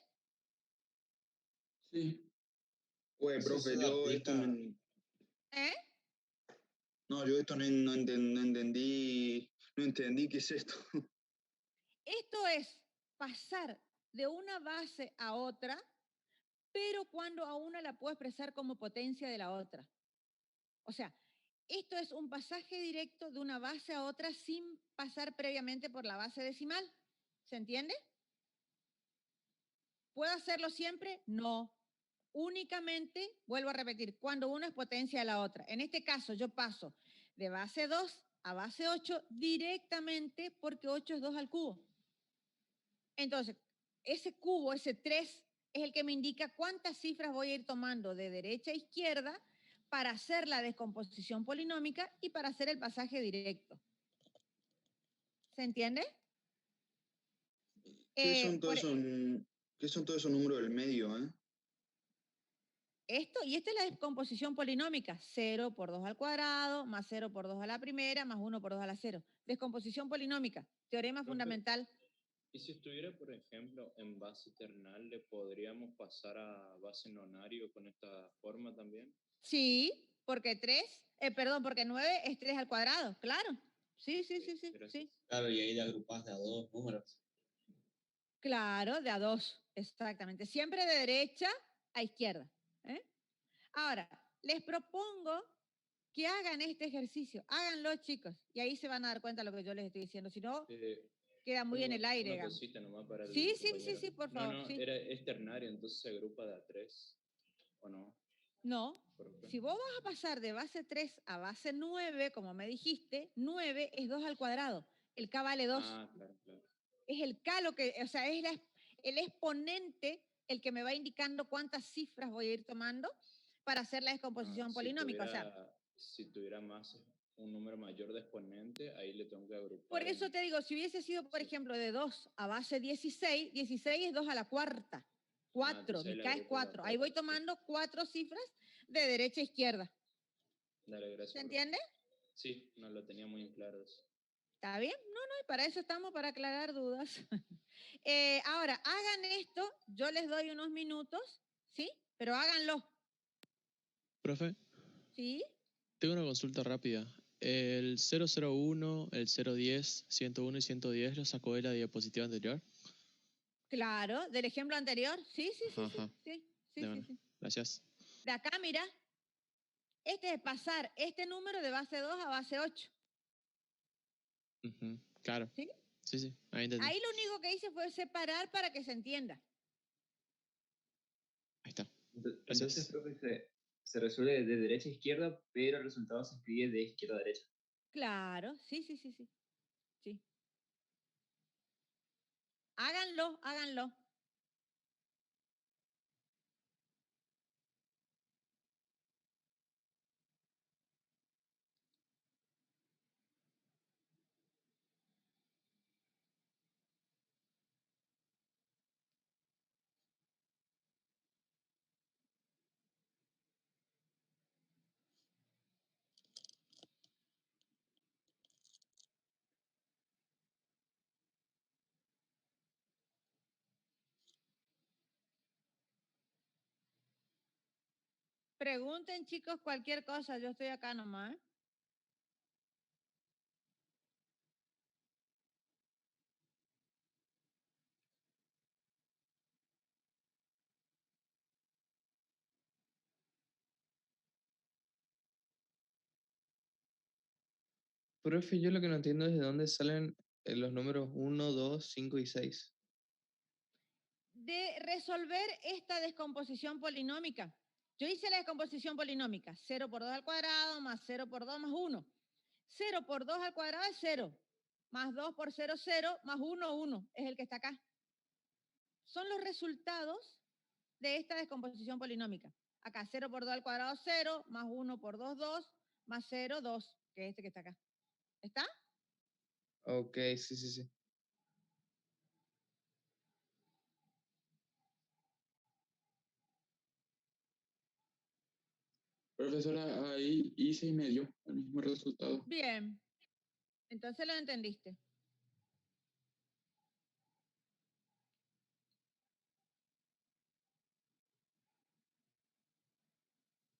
Sí. Oye, Eso profe, solo yo esto aplica- no, ¿Eh? no, yo esto no entendí qué es esto. Esto es pasar de una base a otra, pero cuando a una la puedo expresar como potencia de la otra. O sea, esto es un pasaje directo de una base a otra sin pasar previamente por la base decimal. ¿Se entiende? ¿Puedo hacerlo siempre? No. Únicamente, vuelvo a repetir, cuando uno es potencia de la otra. En este caso, yo paso de base 2 a base 8 directamente porque 8 es 2 al cubo. Entonces, ese cubo, ese 3, es el que me indica cuántas cifras voy a ir tomando de derecha a izquierda para hacer la descomposición polinómica y para hacer el pasaje directo. ¿Se entiende? ¿Qué son todos esos números del medio, Esta es la descomposición polinómica. 0 por 2 al cuadrado, más 0 por 2 a la primera, más 1 por 2 a la 0. Descomposición polinómica. Teorema fundamental. Y si estuviera, por ejemplo, en base ternal, ¿le podríamos pasar a base nonario con esta forma también? Sí, porque 9 es 3 al cuadrado, claro. Sí. Claro, y ahí le agrupás de a dos números. Claro, de a 2, exactamente. Siempre de derecha a izquierda. Ahora, les propongo que hagan este ejercicio. Háganlo, chicos. Y ahí se van a dar cuenta de lo que yo les estoy diciendo. Si no, queda muy en el aire. Una cosita nomás para el Sí, compañero. por favor. No, sí. es ternario, entonces se agrupa de a 3, ¿o no? No, si vos vas a pasar de base 3 a base 9, como me dijiste, 9 es 2 al cuadrado. El K vale 2. Ah, claro. Es el K lo que, o sea, es el exponente el que me va indicando cuántas cifras voy a ir tomando para hacer la descomposición polinómica. Si tuviera más, un número mayor de exponente, ahí le tengo que agrupar. Por eso te digo, si hubiese sido, por ejemplo, de 2 a base 16, 16 es 2 a la cuarta. 4, mi K es 4. Ahí voy tomando 4 cifras de derecha a izquierda. Dale, gracias. ¿Se entiende? Sí, no lo tenía muy claro eso. ¿Está bien? No, y para eso estamos, para aclarar dudas. Ahora, hagan esto, yo les doy unos minutos, ¿sí? Pero háganlo. Profe, ¿Sí? tengo una consulta rápida. ¿El 001, el 010, 101 y 110 lo sacó de la diapositiva anterior? Claro, del ejemplo anterior. Sí. Gracias. De acá, mira. Este es pasar este número de base 2 a base 8. Claro. ¿Sí? Sí, ahí entendí. Ahí lo único que hice fue separar para que se entienda. Ahí está. Entonces, profe, se resuelve de derecha a izquierda, pero el resultado se escribe de izquierda a derecha. Claro, sí. Háganlo, háganlo. Pregunten, chicos, cualquier cosa. Yo estoy acá nomás. Profe, yo lo que no entiendo es de dónde salen los números 1, 2, 5 y 6. De resolver esta descomposición polinómica. Yo hice la descomposición polinómica. 0 por 2 al cuadrado, más 0 por 2 más 1. 0 por 2 al cuadrado es 0. Más 2 por 0, 0. Más 1, 1. Es el que está acá. Son los resultados de esta descomposición polinómica. Acá 0 por 2 al cuadrado, 0. Más 1 por 2, 2. Más 0, 2. Que es este que está acá. ¿Está? Ok, sí, sí, sí. Profesora, ahí hice y me dio el mismo resultado. Bien. Entonces lo entendiste.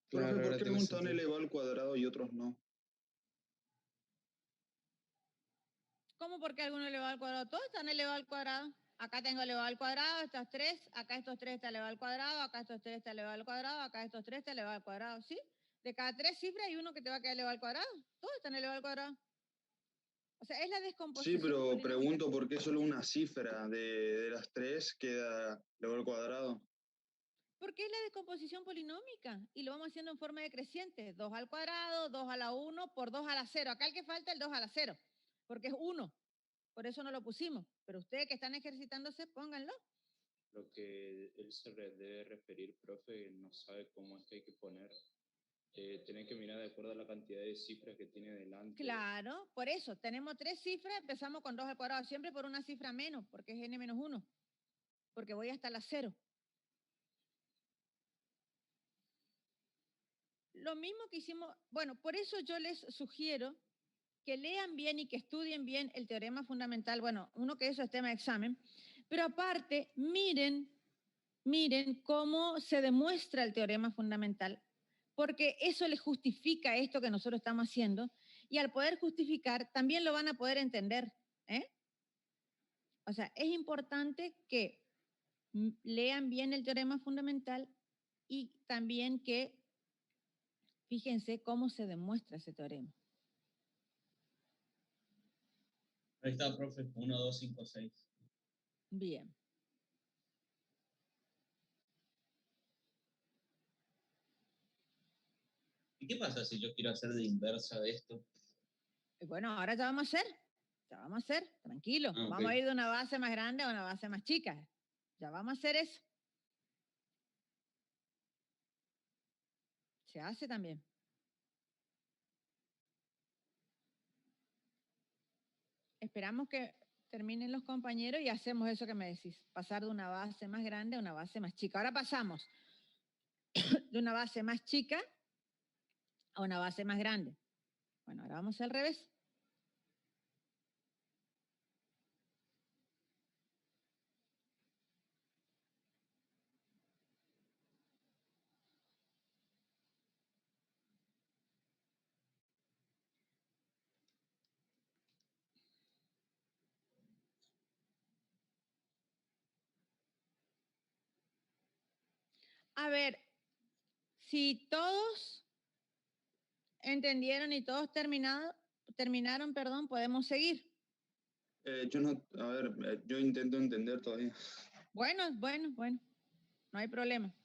Profe, Claro, ¿por ahora qué tiene unos están sentido. elevados al cuadrado y otros no? ¿Cómo porque alguno elevado al cuadrado? Todos están elevados al cuadrado. Acá tengo elevado al cuadrado, estos 3, acá estos 3 está elevado al cuadrado, acá estos 3 está elevado al cuadrado, acá estos 3 está elevado al cuadrado, ¿sí? De cada 3 cifras hay uno que te va a quedar elevado al cuadrado. Todos están elevados al cuadrado. O sea, es la Sí, descomposición pero polinómica. pregunto por qué solo una cifra de las tres queda elevado al cuadrado. Porque es la descomposición polinómica y lo vamos haciendo en forma decreciente. 2 al cuadrado, 2 a la 1 por 2 a la 0. Acá el que falta el 2 a la 0, porque es 1. Por eso no lo pusimos. Pero ustedes que están ejercitándose, pónganlo. Lo que él se debe referir, profe, no sabe cómo es que hay que poner. Tiene que mirar de acuerdo a la cantidad de cifras que tiene delante. Claro, por eso, tenemos 3 cifras, empezamos con 2 al cuadrado, siempre por una cifra menos, porque es n menos 1, porque voy hasta la 0. Lo mismo que hicimos, bueno, por eso yo les sugiero que lean bien y que estudien bien el teorema fundamental, bueno, uno que eso es tema de examen, pero aparte, miren cómo se demuestra el teorema fundamental, porque eso les justifica esto que nosotros estamos haciendo, y al poder justificar, también lo van a poder entender, ¿eh? O sea, es importante que lean bien el teorema fundamental y también que fíjense cómo se demuestra ese teorema. Ahí está, profe. 1, 2, 5, 6. Bien. ¿Y qué pasa si yo quiero hacer de inversa de esto? Bueno, ahora ya vamos a hacer. Ya vamos a hacer, tranquilo. Ah, ok. Vamos a ir de una base más grande a una base más chica. Ya vamos a hacer eso. Se hace también. Esperamos que terminen los compañeros y hacemos eso que me decís. Pasar de una base más grande a una base más chica. Ahora pasamos de una base más chica a una base más grande. Bueno, ahora vamos al revés. A ver, si todos entendieron y todos terminaron, podemos seguir. Yo no, a ver, yo intento entender todavía. Bueno, no hay problema.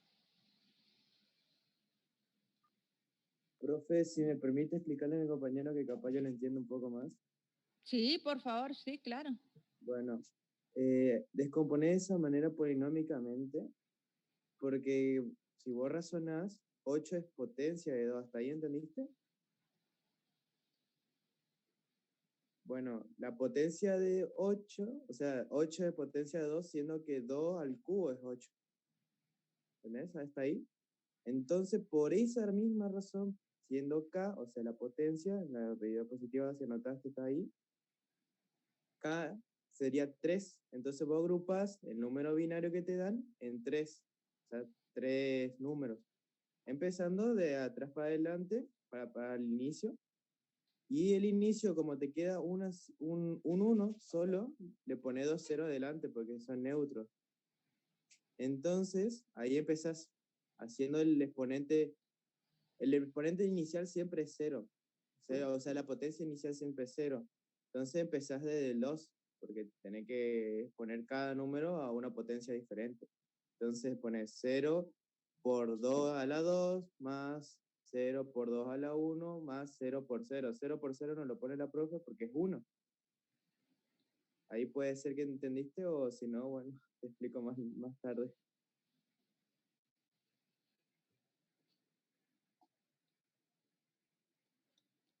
Profe, si me permite explicarle a mi compañero que capaz yo le entiendo un poco más. Sí, por favor, sí, claro. Bueno, descomponer de esa manera polinómicamente, porque si vos razonás, 8 es potencia de 2, ¿hasta ahí entendiste? Bueno, la potencia de 8, o sea, 8 de potencia de 2, siendo que 2 al cubo es 8. ¿Entendés? ¿Hasta ahí? Entonces, por esa misma razón, siendo K, o sea, la potencia, la diapositiva, si anotaste que está ahí, K sería 3. Entonces vos agrupas el número binario que te dan en 3. O sea, 3 números. Empezando de atrás para adelante, para el inicio. Y el inicio, como te queda un 1 solo, le pones 2 ceros adelante porque son neutros. Entonces, ahí empezás haciendo el exponente inicial siempre es 0. O sea, la potencia inicial siempre es 0. Entonces empezás desde el 2, porque tenés que poner cada número a una potencia diferente. Entonces pones 0 por 2 a la 2, más 0 por 2 a la 1, más 0 por 0. 0 por 0 no lo pone la profe porque es 1. Ahí puede ser que entendiste, o si no, bueno, te explico más tarde.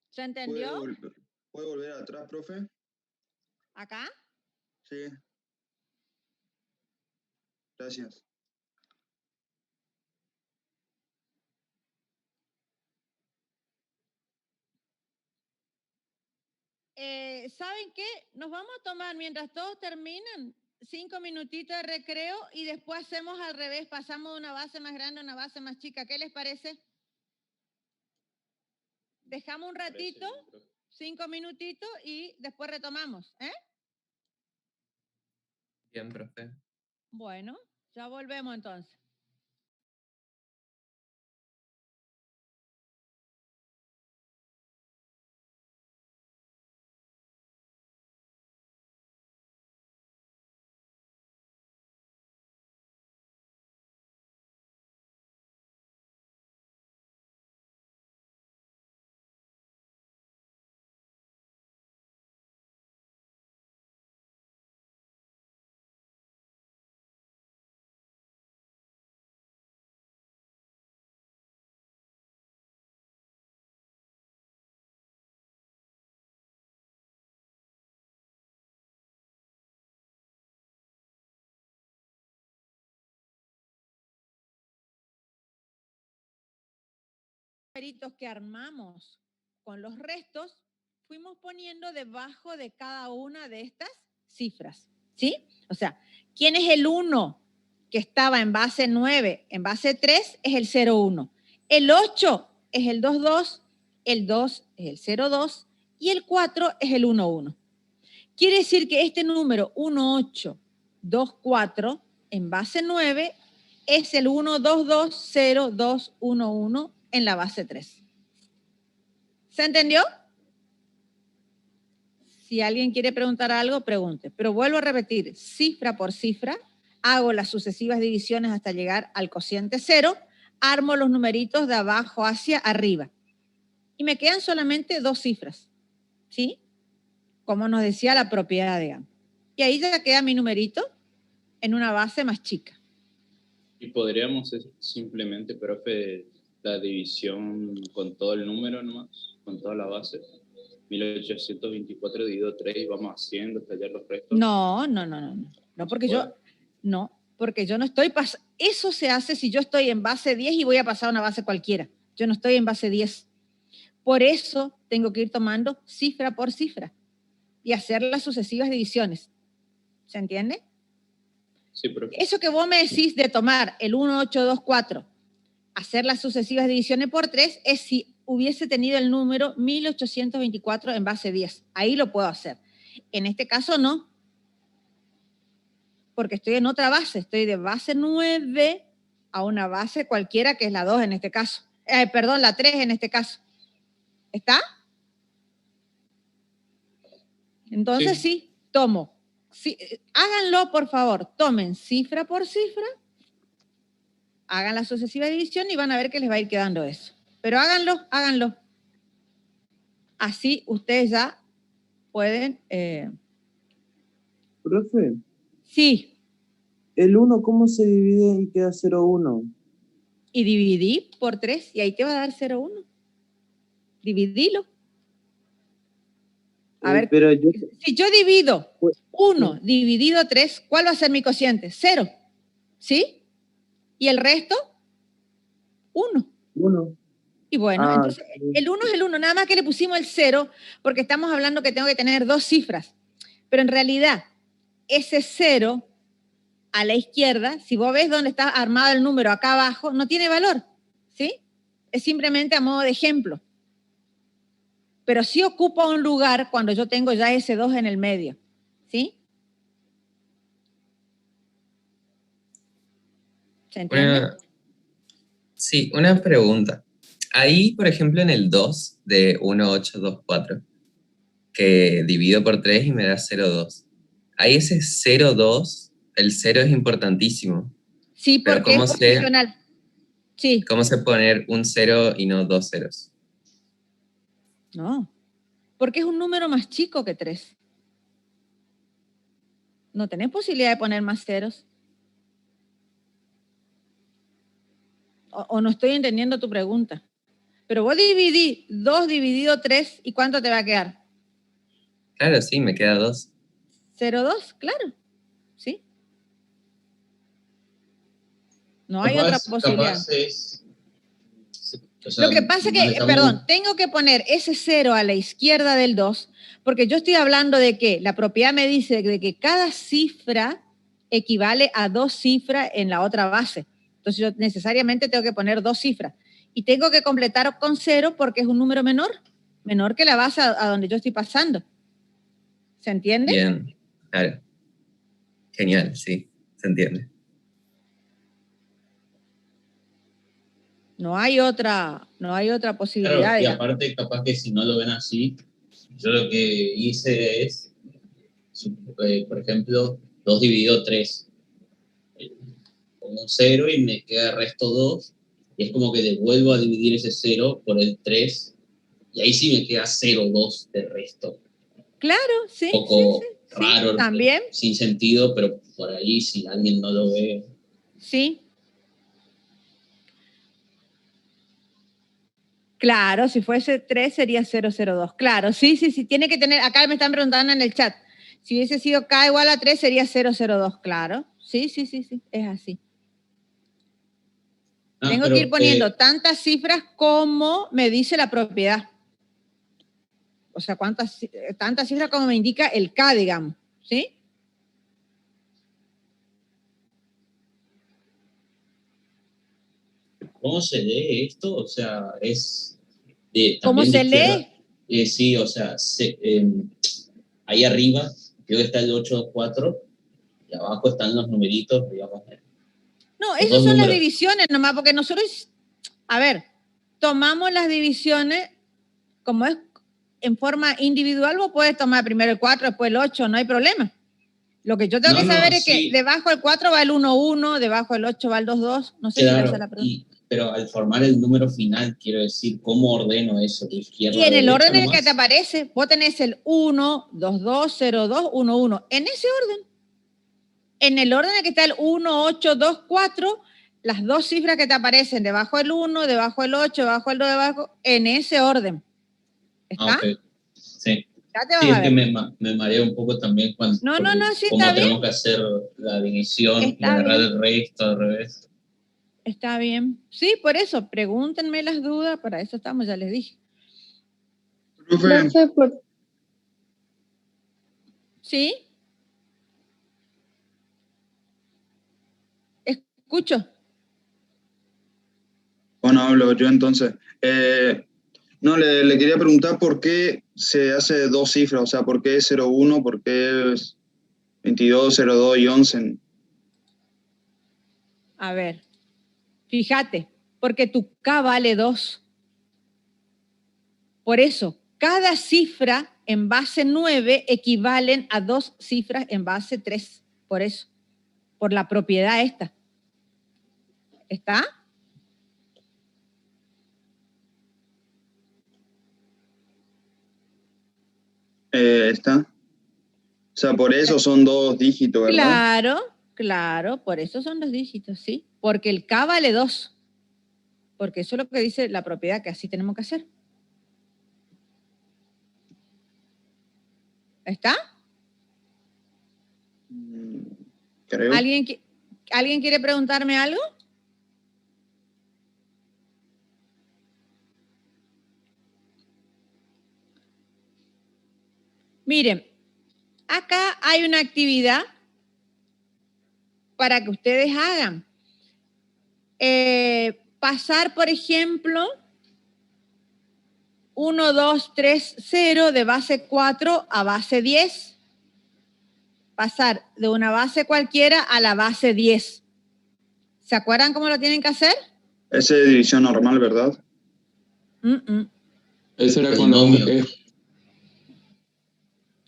¿Se entendió? ¿Puede volver atrás, profe? ¿Acá? Sí. Gracias. ¿Saben qué? Nos vamos a tomar, mientras todos terminan, 5 minutitos de recreo y después hacemos al revés, pasamos de una base más grande a una base más chica. ¿Qué les parece? Dejamos un ratito, 5 minutitos y después retomamos, ¿eh? Bien, profe. Bueno, ya volvemos entonces. Numeritos que armamos con los restos, fuimos poniendo debajo de cada una de estas cifras, ¿sí? O sea, ¿quién es el 1 que estaba en base 9? En base 3 es el 0,1. El 8 es el 2,2, el 2 es el 0,2 y el 4 es el 1,1. Quiere decir que este número 1824 en base 9 es el 1220211 en la base 3. ¿Se entendió? Si alguien quiere preguntar algo, pregunte. Pero vuelvo a repetir, cifra por cifra, hago las sucesivas divisiones hasta llegar al cociente 0, armo los numeritos de abajo hacia arriba. Y me quedan solamente 2 cifras, ¿sí? Como nos decía la propiedad de A. Y ahí ya queda mi numerito en una base más chica. Y podríamos simplemente, profe, la división con todo el número nomás, con toda la base. 1824 dividido 3 y vamos haciendo hasta hallar los restos. No, porque yo no estoy eso se hace si yo estoy en base 10 y voy a pasar a una base cualquiera. Yo no estoy en base 10. Por eso tengo que ir tomando cifra por cifra y hacer las sucesivas divisiones. ¿Se entiende? Sí, profe. Eso que vos me decís de tomar el 1824, hacer las sucesivas divisiones por 3, es si hubiese tenido el número 1824 en base 10. Ahí lo puedo hacer. En este caso no, porque estoy en otra base. Estoy de base 9 a una base cualquiera, que es la 2 en este caso. Perdón, la 3 en este caso. ¿Está? Entonces sí, tomo. Sí, háganlo, por favor. Tomen cifra por cifra, hagan la sucesiva división y van a ver que les va a ir quedando eso. Pero háganlo. Así ustedes ya pueden... Profe, Sí. ¿El 1 cómo se divide y queda 0,1? Y dividí por 3 y ahí te va a dar 0,1. Dividilo. A ver, pero yo... si yo divido 1 dividido 3, ¿cuál va a ser mi cociente? 0. ¿Sí? ¿Y el resto? 1. 1. Y bueno, entonces el 1 es el 1, nada más que le pusimos el 0 porque estamos hablando que tengo que tener 2 cifras. Pero en realidad, ese 0 a la izquierda, si vos ves dónde está armado el número acá abajo, no tiene valor, ¿sí? Es simplemente a modo de ejemplo. Pero sí ocupa un lugar cuando yo tengo ya ese 2 en el medio, ¿sí? ¿Se entiende? Sí, una pregunta. Ahí, por ejemplo, en el 2 de 1824, que divido por 3 y me da 0,2. Ahí ese 0,2, el 0 es importantísimo. Sí, pero porque es posicional. Sí. ¿Cómo sé poner un 0 y no 2 ceros? No, porque es un número más chico que 3. No tenés posibilidad de poner más ceros. O no estoy entendiendo tu pregunta. Pero vos dividí 2 dividido 3, ¿y cuánto te va a quedar? Claro, sí, me queda 2. 0,2, claro. ¿Sí? No hay otra posibilidad. Lo que pasa es que, perdón, tengo que poner ese 0 a la izquierda del 2, porque yo estoy hablando de que la propiedad me dice de que cada cifra equivale a 2 cifras en la otra base. Entonces yo necesariamente tengo que poner 2 cifras. Y tengo que completar con 0 porque es un número menor que la base a donde yo estoy pasando. ¿Se entiende? Bien, claro. Genial, sí, se entiende. No hay otra posibilidad. Claro, y aparte, capaz que si no lo ven así, yo lo que hice es, por ejemplo, 2 dividido 3. Pongo un 0 y me queda el resto 2. Y es como que devuelvo a dividir ese 0 por el 3. Y ahí sí me queda 0,2 de resto. Claro, sí. Un poco raro, sí, también. Sin sentido, pero por ahí si alguien no lo ve. Sí. Claro, si fuese 3 sería 002. Claro, sí, tiene que tener, acá me están preguntando en el chat, si hubiese sido K igual a 3 sería 002, claro. Sí, es así. Tengo que ir poniendo tantas cifras como me dice la propiedad. O sea, tantas cifras como me indica el K, digamos, ¿sí? ¿Cómo se lee esto? O sea, es... ¿Cómo se lee? Sí, o sea, ahí arriba creo que está el 824 y abajo están los numeritos, digamos. No, esas son las divisiones nomás, porque nosotros, a ver, tomamos las divisiones como es en forma individual, vos puedes tomar primero el 4, después el 8, no hay problema. Lo que yo tengo que saber es que debajo del 4 va el 1,1, debajo del 8 va el 2,2. No sé si esa es la pregunta. Pero al formar el número final, quiero decir, ¿cómo ordeno eso de izquierda y en a el derecha orden en el nomás? que te aparece, vos tenés el 1, 2, 2, 0, 2, 1, 1. En ese orden. En el orden en el que está el 1, 8, 2, 4, las dos cifras que te aparecen debajo del 1, debajo del 8, debajo del 2, debajo, en ese orden. ¿Está? Okay. Sí. Ya te vas Sí, a es ver. que me mareo un poco también cuando sí, cómo está tenemos bien. que hacer la división y Está agarrar bien. el resto al revés. Está bien. Sí, por eso, pregúntenme las dudas, para eso estamos, ya les dije. Profe, ¿Sí? Escucho. bueno, hablo yo entonces. No, le quería preguntar por qué se hace 2 cifras, o sea, por qué es 01, por qué es 22, 02 y 11. A ver, fíjate, porque tu K vale 2. Por eso, cada cifra en base 9 equivalen a 2 cifras en base 3. Por eso, por la propiedad esta. ¿Está? ¿Está? O sea, por eso son 2 dígitos, ¿verdad? Claro, claro, por eso son los dígitos, ¿sí? Porque el K vale 2. Porque eso es lo que dice la propiedad, que así tenemos que hacer. ¿Está? Creo. ¿Alguien quiere preguntarme algo? Miren, acá hay una actividad para que ustedes hagan. Pasar, por ejemplo, 1, 2, 3, 0 de base 4 a base 10. Pasar de una base cualquiera a la base 10. ¿Se acuerdan cómo lo tienen que hacer? Ese es división normal, ¿verdad? Eso era con los...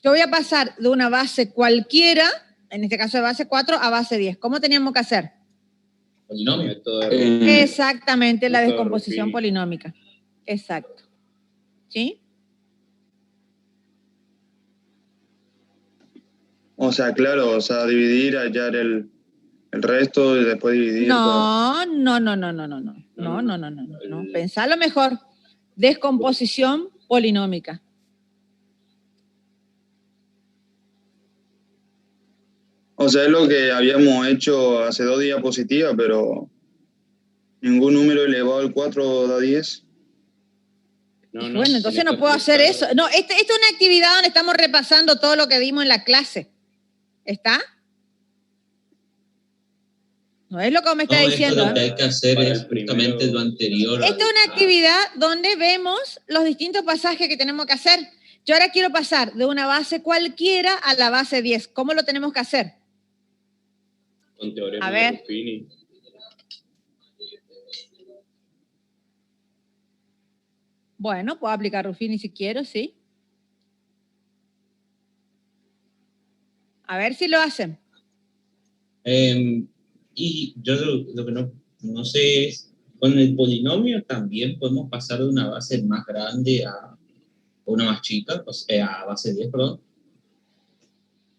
Yo voy a pasar de una base cualquiera, en este caso de base 4, a base 10. ¿Cómo teníamos que hacer? Polinomio. Exactamente, la descomposición polinómica. Exacto. ¿Sí? O sea, claro, o sea, dividir, hallar el resto y después dividir. No. Pensalo mejor. Descomposición polinómica. O sea, es lo que habíamos hecho hace 2 diapositivas, pero ningún número elevado al 4 da 10. Bueno, entonces no puedo hacer eso. No, esta es una actividad donde estamos repasando todo lo que vimos en la clase. ¿Está? No es lo que me está diciendo. Lo que hay que hacer es justamente lo anterior. Esta es una actividad donde vemos los distintos pasajes que tenemos que hacer. Yo ahora quiero pasar de una base cualquiera a la base 10. ¿Cómo lo tenemos que hacer? Con teorema A ver. de Ruffini. Bueno, puedo aplicar Ruffini si quiero, sí. A ver si lo hacen. Y yo lo que no sé es, con el polinomio también podemos pasar de una base más grande a una más chica, o sea, a base 10, perdón.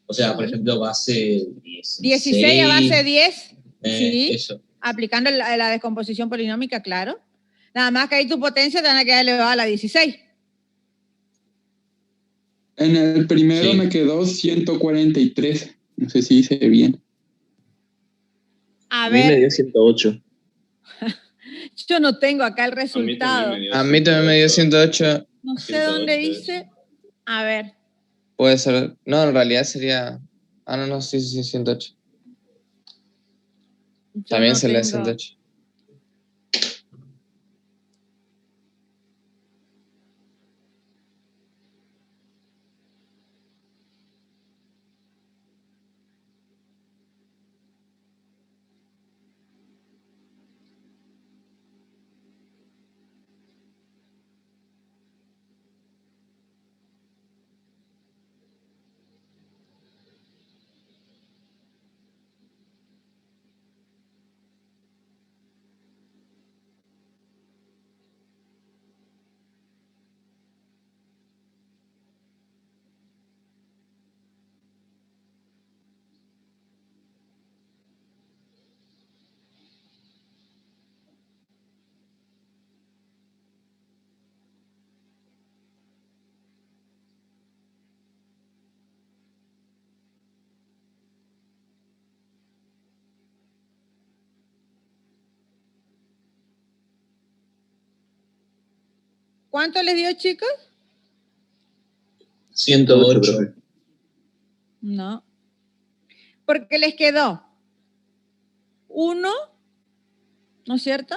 O sea, por ejemplo, base 16 a base 10, sí. Eso. Aplicando la descomposición polinómica, claro. Nada más que ahí tu potencia te van a quedar elevada a la 16. En el primero me quedó 143. No sé si hice bien. A mí me ver. dio 108. Yo no tengo acá el resultado. A mí también me dio 108. No sé dónde dice. A ver. Puede ser. No, en realidad sería. Ah, no, sí, 108. También no se lee tengo. 108. ¿Cuánto les dio, chicos? 108, profe. No. Porque les quedó 1, ¿no es cierto?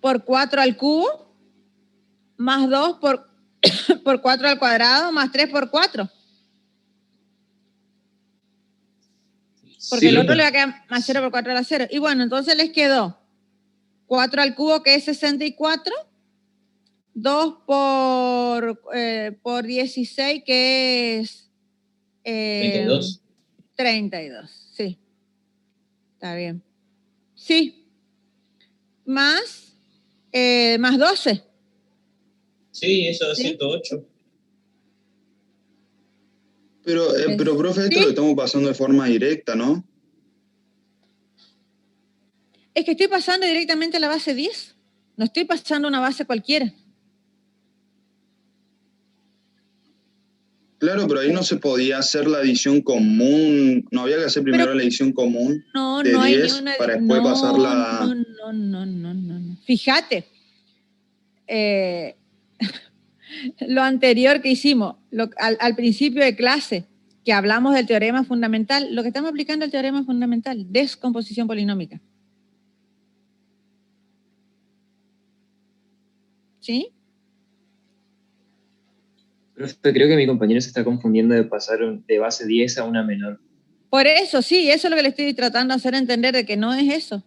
Por 4 al cubo, más 2 por 4 al cuadrado, más 3 por 4. Porque el otro le va a quedar más 0 por 4 a la 0. Y bueno, entonces les quedó 4 al cubo, que es 64, 2 por 16, que es 32. 32, sí. Está bien. Sí. Más 12. Sí, eso es ¿Sí? 108. Pero profe, esto lo estamos pasando de forma directa, ¿no? Es que estoy pasando directamente a la base 10. No estoy pasando una base cualquiera. Claro, pero ahí no se podía hacer la adición común, no había que hacer primero la adición común No, de no hay ni 10 una... para después pasar la... No. Fíjate, lo anterior que hicimos, al principio de clase, que hablamos del teorema fundamental, lo que estamos aplicando es el teorema fundamental, descomposición polinómica. ¿Sí? Profe, creo que mi compañero se está confundiendo de pasar de base 10 a una menor. Por eso, sí, eso es lo que le estoy tratando de hacer entender, de que no es eso.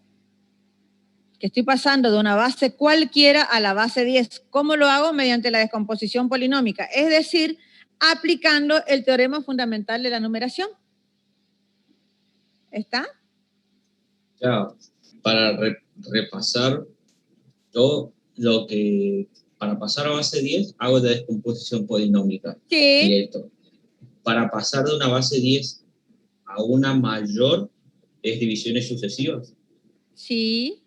Que estoy pasando de una base cualquiera a la base 10. ¿Cómo lo hago? Mediante la descomposición polinómica. Es decir, aplicando el teorema fundamental de la numeración. ¿Está? Ya, para repasar, yo lo que para pasar a base 10 hago la descomposición polinómica. Sí. Directo. Para pasar de una base 10 a una mayor es divisiones sucesivas. Sí.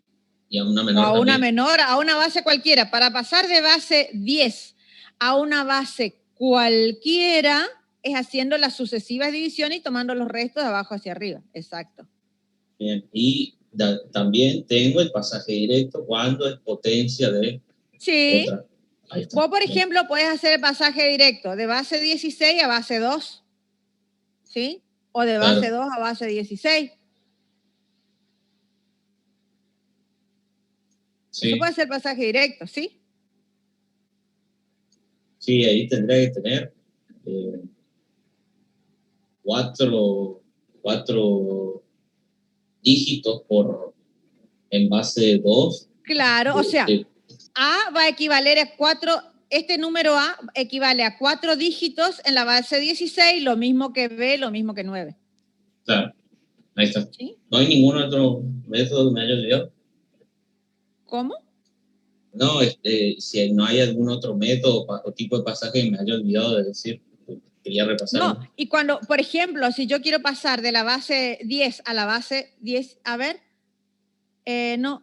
Y a una menor a una también. menor, a una base cualquiera. Para pasar de base 10 a una base cualquiera es haciendo las sucesivas divisiones y tomando los restos de abajo hacia arriba. Exacto. Bien. Y también tengo el pasaje directo cuando es potencia de otra. Ahí está. Vos, por ejemplo, puedes hacer el pasaje directo de base 16 a base 2. ¿Sí? O de base 2 a base 16. Sí. Eso puede ser pasaje directo, ¿sí? Sí, ahí tendría que tener 4 dígitos en base 2. Claro, o sea, A va a equivaler a 4, este número A equivale a 4 dígitos en la base 16, lo mismo que B, lo mismo que 9. Claro, ahí está. ¿Sí? ¿No hay ningún otro método que me haya olvidado? ¿Cómo? No, si no hay algún otro método o tipo de pasaje que me haya olvidado de decir, quería repasarlo. No, y cuando, por ejemplo, si yo quiero pasar de la base 10 a la base 10, a ver, no,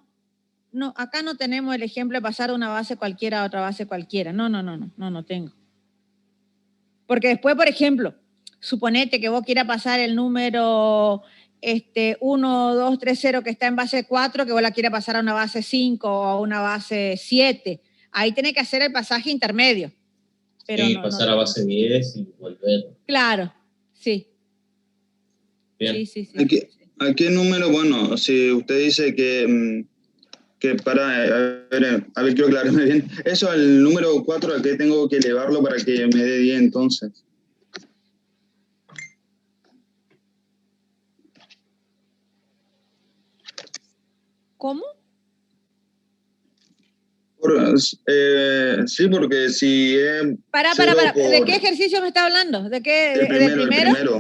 acá no tenemos el ejemplo de pasar de una base cualquiera a otra base cualquiera. No tengo. Porque después, por ejemplo, suponete que vos quieras pasar el número 1, 2, 3, 0 que está en base 4, que vos la quieras pasar a una base 5 o a una base 7. Ahí tenés que hacer el pasaje intermedio. Pero sí, pasar a base 10 y volver. Claro, sí. Bien. Sí. ¿A qué número? Bueno, si usted dice que para, a ver, quiero aclararme bien. Eso, al número 4, ¿a qué tengo que elevarlo para que me dé 10 entonces? ¿Cómo? Sí, porque si es... Para. ¿De qué ejercicio me está hablando? ¿De qué? El primero.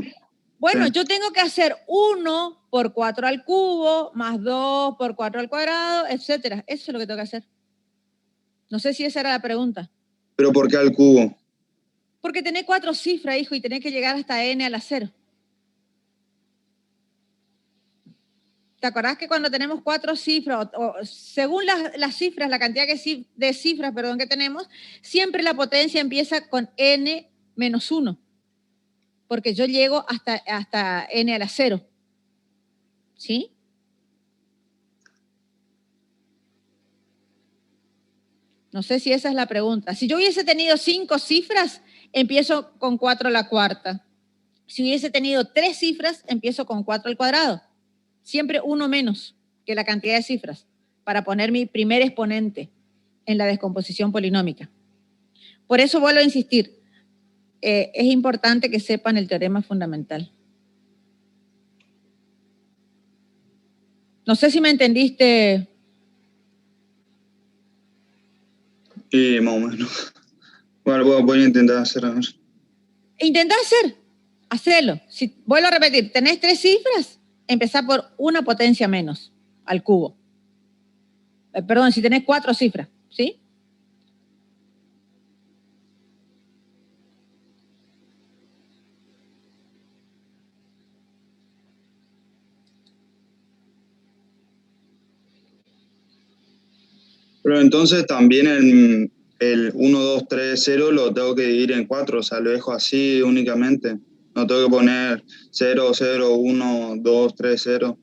Bueno, sí. yo tengo que hacer 1 por 4 al cubo, más 2 por 4 al cuadrado, etcétera. Eso es lo que tengo que hacer. No sé si esa era la pregunta. ¿Pero por qué al cubo? Porque tenés 4 cifras, hijo, y tenés que llegar hasta n a la 0. ¿Te acordás que cuando tenemos 4 cifras, o según las cifras, la cantidad de cifras que tenemos, siempre la potencia empieza con n menos 1? Porque yo llego hasta n a la 0. ¿Sí? No sé si esa es la pregunta. Si yo hubiese tenido 5 cifras, empiezo con 4 a la cuarta. Si hubiese tenido 3 cifras, empiezo con 4 al cuadrado. Siempre uno menos que la cantidad de cifras para poner mi primer exponente en la descomposición polinómica. Por eso vuelvo a insistir, es importante que sepan el teorema fundamental. No sé si me entendiste. Sí, más o menos. Bueno, voy a intentar hacer. A ver. Intentá hacerlo. Si, vuelvo a repetir, tenés 3 cifras, empezá por una potencia menos al cubo. Perdón, si tenés 4 cifras, ¿sí? Pero entonces también el 1, 2, 3, 0 lo tengo que dividir en 4, o sea, lo dejo así únicamente. No tengo que poner 0, 0, 1, 2, 3, 0.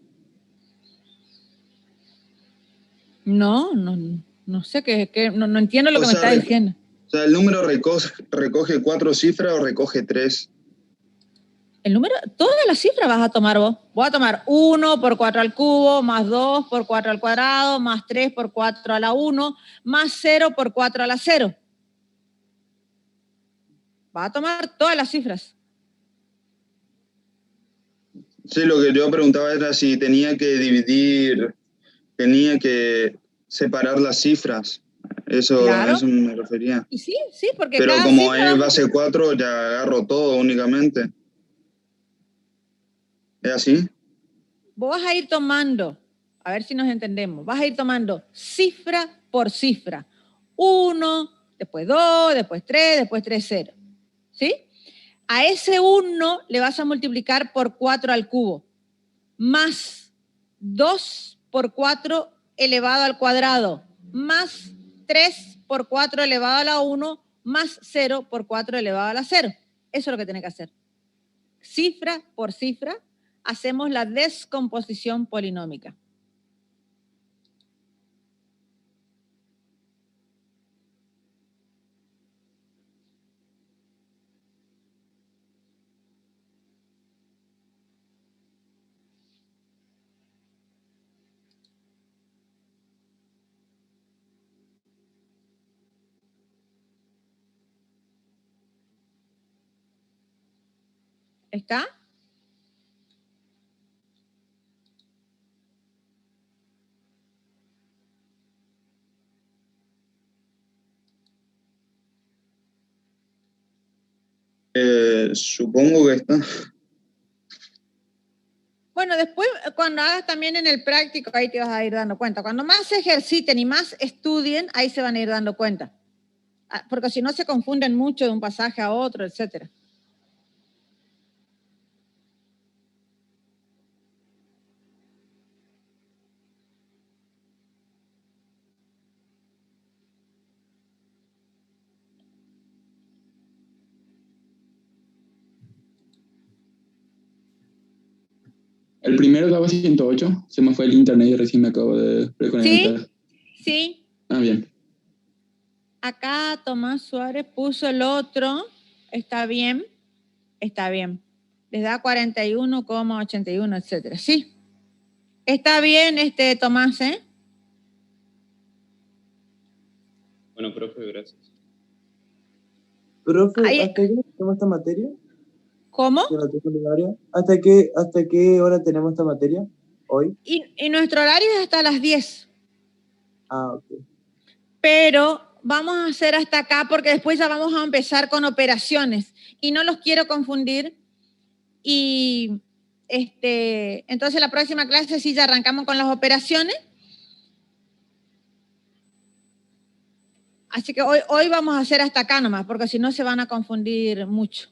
No sé, no entiendo lo que me está diciendo. O sea, ¿el número recoge 4 cifras o recoge 3? El número, todas las cifras vas a tomar vos. Voy a tomar 1 por 4 al cubo, más 2 por 4 al cuadrado, más 3 por 4 a la 1, más 0 por 4 a la 0. Vas a tomar todas las cifras. Sí, lo que yo preguntaba era si tenía que separar las cifras. Eso, Claro. a eso me refería. Y sí, porque Pero cada como cifra es base 4, ya agarro todo únicamente. ¿Es así? vos vas a ir tomando, a ver si nos entendemos, vas a ir tomando cifra por cifra. 1, después 2, después 3, después 3, 0. ¿Sí? A ese 1 le vas a multiplicar por 4 al cubo, más 2 por 4 elevado al cuadrado, más 3 por 4 elevado a la 1, más 0 por 4 elevado a la 0. Eso es lo que tiene que hacer. Cifra por cifra, hacemos la descomposición polinómica. ¿Está? Supongo que está. Bueno, después cuando hagas también en el práctico, ahí te vas a ir dando cuenta. Cuando más se ejerciten y más estudien, ahí se van a ir dando cuenta. Porque si no se confunden mucho de un pasaje a otro, etcétera. El primero daba 108, se me fue el internet y recién me acabo de reconectar. Sí. Ah, bien. Acá Tomás Suárez puso el otro. ¿Está bien? Está bien. Les da 41,81, etcétera. Sí. Está bien, Tomás, ¿eh? Bueno, profe, gracias. Profe, ¿hasta qué hora tenemos esta materia? ¿Cómo? ¿Hasta qué hora tenemos esta materia hoy? Y nuestro horario es hasta las 10. Ah, ok. Pero vamos a hacer hasta acá porque después ya vamos a empezar con operaciones y no los quiero confundir. Y entonces la próxima clase sí ya arrancamos con las operaciones. Así que hoy vamos a hacer hasta acá nomás, porque si no se van a confundir mucho.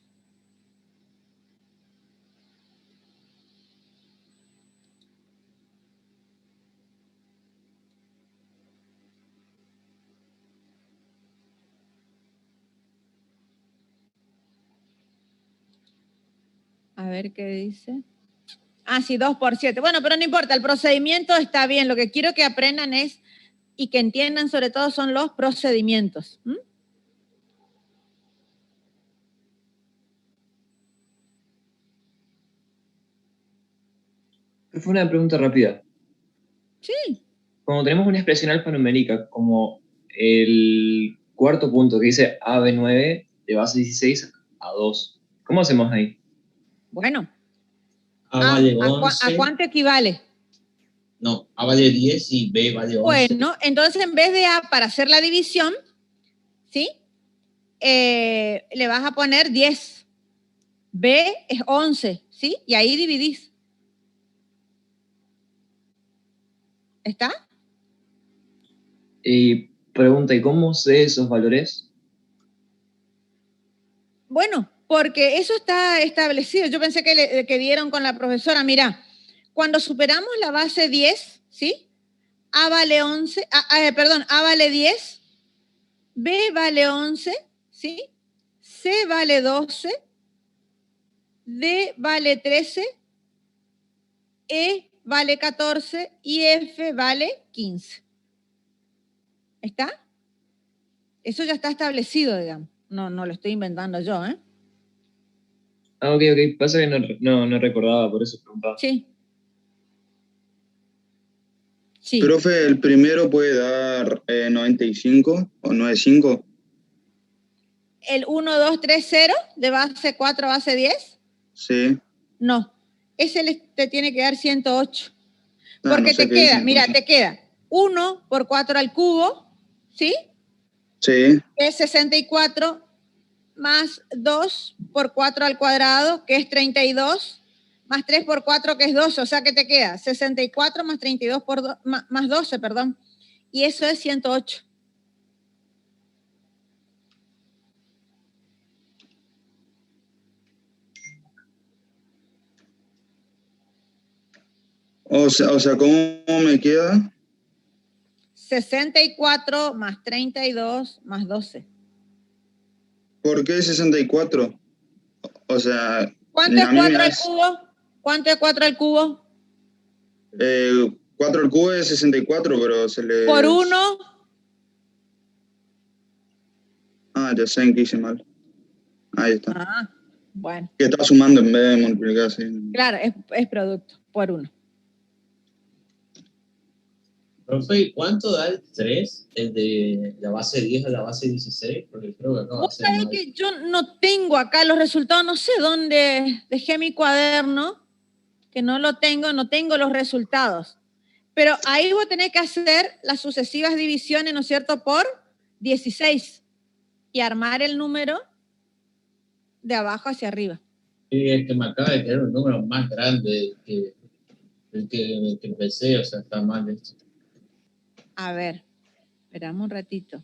A ver qué dice. Ah, sí, 2 por 7. Bueno, pero no importa, el procedimiento está bien. Lo que quiero que aprendan es, y que entiendan sobre todo, son los procedimientos. Fue una pregunta rápida. Sí. Cuando tenemos una expresión alfanumérica, como el cuarto punto que dice AB9 de base 16 a 2, ¿cómo hacemos ahí? Bueno. A vale 11. ¿A cuánto equivale? No, A vale 10 y B vale 11. Bueno, entonces en vez de A para hacer la división, ¿sí? Le vas a poner 10. B es 11, ¿sí? Y ahí dividís. ¿Está? Y pregunta, ¿y cómo sé esos valores? Bueno, porque eso está establecido. Yo pensé que dieron con la profesora. Mira, cuando superamos la base 10, ¿sí? A vale 11, perdón, A vale 10, B vale 11, ¿sí? C vale 12, D vale 13, E vale 14 y F vale 15. ¿Está? Eso ya está establecido, digamos. No lo estoy inventando yo, ¿eh? Ah, ok. Pasa que no recordaba, por eso preguntaba. Sí. Sí. Profe, ¿el primero puede dar 95 o 95? ¿El 1, 2, 3, 0 de base 4 a base 10? Sí. No. Ese te tiene que dar 108. Ah, Porque no sé te qué dice, queda, mira, entonces. te queda 1 por 4 al cubo, ¿sí? Sí. Que es 64, más 2 por 4 al cuadrado, que es 32, más 3 por 4, que es 12. O sea que te queda 64 más 32 por más 12, perdón. Y eso es 108. O sea, ¿cómo me queda? 64 más 32 más 12. ¿Por qué 64? O sea, ¿Cuánto es a mí me 4 al hace... cubo? ¿Cuánto es 4 al cubo? 4 al cubo es 64, pero se le... Por 1. Ah, ya sé en qué hice mal. Ahí está. Ah, bueno. Que está sumando en vez de multiplicar, sí. Claro, es producto, por 1. Profe, ¿cuánto da el 3? El de la base 10 a la base 16, porque creo que acá va a Vos ser sabés mal. que yo no tengo acá los resultados, no sé dónde dejé mi cuaderno, que no lo tengo, no tengo los resultados. Pero ahí vos tenés que hacer las sucesivas divisiones, ¿no es cierto?, por 16 y armar el número de abajo hacia arriba. Sí, es que me acaba de quedar un número más grande que el que empecé, o sea, está mal esto. A ver, esperamos un ratito.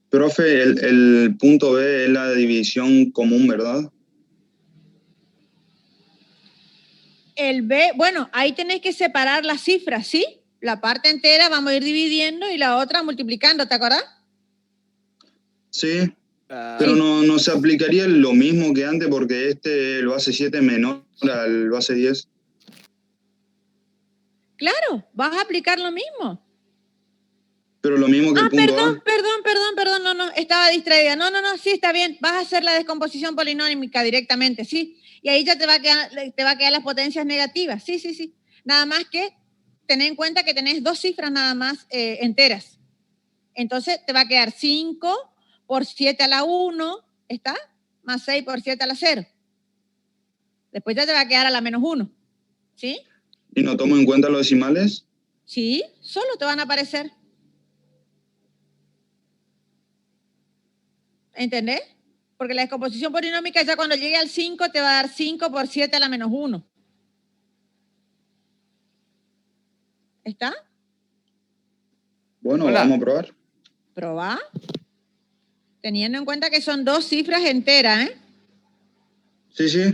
Profe, el punto B es la división común, ¿verdad? El B, bueno, ahí tenés que separar las cifras, ¿sí? La parte entera vamos a ir dividiendo y la otra multiplicando, ¿te acordás? Sí. Pero no se aplicaría lo mismo que antes porque el base 7 es menor al base 10. Claro, vas a aplicar lo mismo. Pero lo mismo que el punto A. Perdón, no, estaba distraída. No, sí, está bien. Vas a hacer la descomposición polinómica directamente, sí. Y ahí ya te va a quedar las potencias negativas, sí. Nada más que tener en cuenta que tenés 2 cifras nada más enteras. Entonces te va a quedar 5 por 7 a la 1, ¿está? Más 6 por 7 a la 0. Después ya te va a quedar a la menos 1, ¿sí? ¿Y no tomo en cuenta los decimales? Sí, solo te van a aparecer. ¿Entendés? Porque la descomposición polinómica ya cuando llegue al 5 te va a dar 5 por 7 a la menos 1. ¿Está? Bueno, vamos a probar. Probá. Teniendo en cuenta que son 2 cifras enteras, ¿eh? Sí.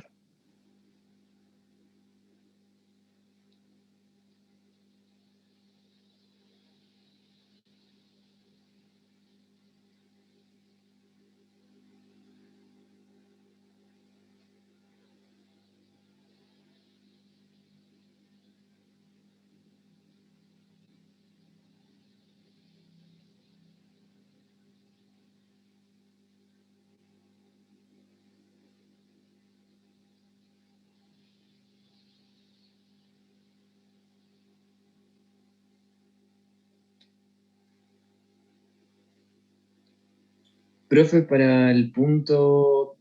Profe, para el punto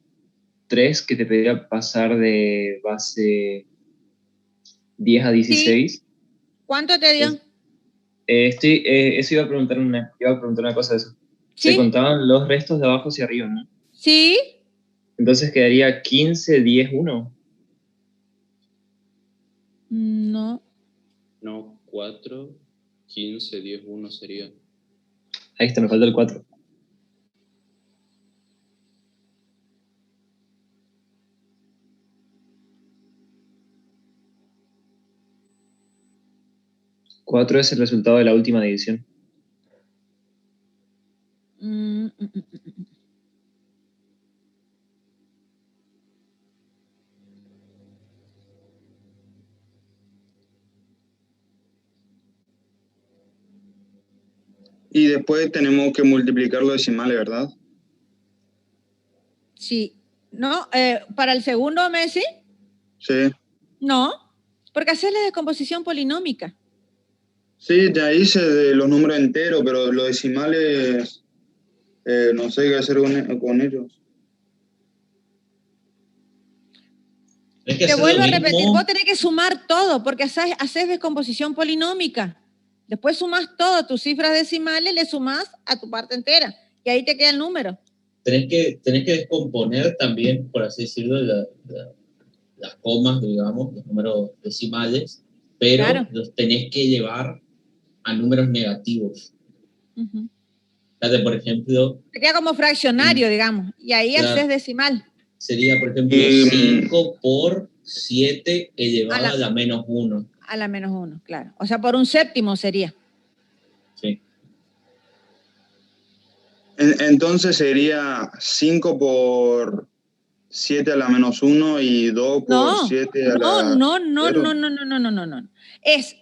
3 que te pedía pasar de base 10 a 16. Sí. ¿Cuánto te dio? Eso iba a preguntar una cosa de eso. ¿Sí? Se contaban los restos de abajo hacia arriba, ¿no? Sí. Entonces quedaría 15, 10, 1. No. No, 4, 15, 10, 1 sería. Ahí está, me falta el 4. ¿4 es el resultado de la última división? Y después tenemos que multiplicar los decimales, ¿verdad? Sí. ¿No? ¿Para el segundo, Messi? Sí. No, porque haces la descomposición polinómica. Sí, ya hice de los números enteros, pero los decimales no sé qué hacer con ellos. Te vuelvo a repetir, vos tenés que sumar todo, porque haces descomposición polinómica. Después sumas todo, tus cifras decimales, le sumas a tu parte entera, y ahí te queda el número. Tenés que descomponer también, por así decirlo, las comas, digamos, los números decimales, pero claro, los tenés que llevar a números negativos. Por ejemplo... Te queda como fraccionario, digamos, y ahí haces decimal. Sería, por ejemplo, 5 por 7 elevado a la menos 1. A la menos 1, claro. O sea, por un séptimo sería. Sí. Entonces sería 5 por 7 a la menos 1 y 2 por 7 a la... No. Es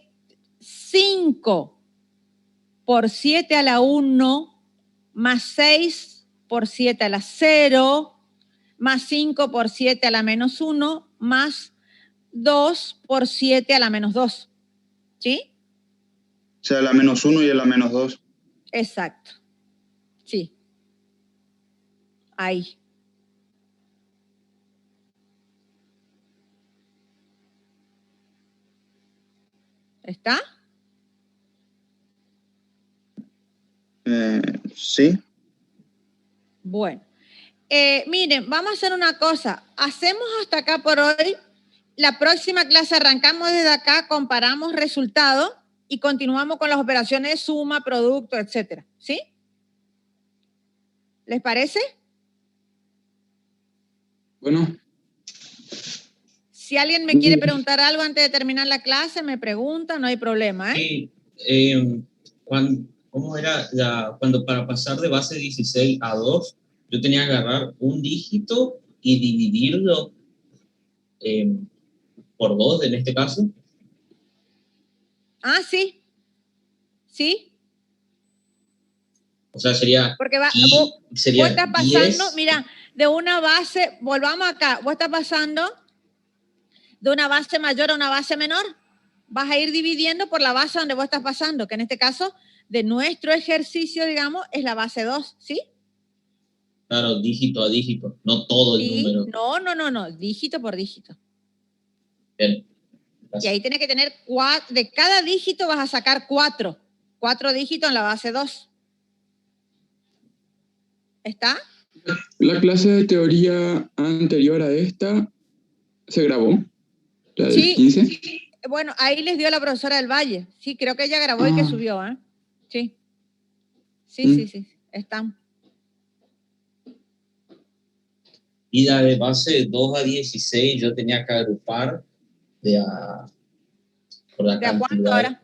5 por 7 a la 1 más 6 por 7 a la 0 más 5 por 7 a la menos 1 más 2 por 7 a la menos 2. ¿Sí? O sea, a la menos 1 y a la menos 2. Exacto. Sí. Ahí. ¿Está? Sí. Bueno. Miren, vamos a hacer una cosa. Hacemos hasta acá por hoy. La próxima clase arrancamos desde acá, comparamos resultados y continuamos con las operaciones de suma, producto, etcétera. ¿Sí? ¿Les parece? Bueno. Si alguien me quiere preguntar algo antes de terminar la clase, me pregunta, no hay problema, ¿eh? Sí. ¿Cómo era cuando para pasar de base 16 a 2 yo tenía que agarrar un dígito y dividirlo por 2 en este caso. Ah, sí. Sí. O sea, sería, Porque vos sería estás 10. pasando, mira, de una base, volvamos acá, vos estás pasando de una base mayor a una base menor. Vas a ir dividiendo por la base donde vos estás pasando, que en este caso, de nuestro ejercicio, digamos, es la base 2, ¿sí? Claro, dígito a dígito, no todo el número. No, dígito por dígito. Bien. Y ahí tienes que tener de cada dígito vas a sacar 4 dígitos en la base 2. ¿Está? La clase de teoría anterior a esta se grabó, la del Sí. 15. Bueno, ahí les dio la profesora del Valle. Sí, creo que ella grabó y que subió, ¿eh? Sí. Sí. Están. Y la de base 2 a 16 yo tenía que agrupar por la ¿De a cuánto cantidad. ahora?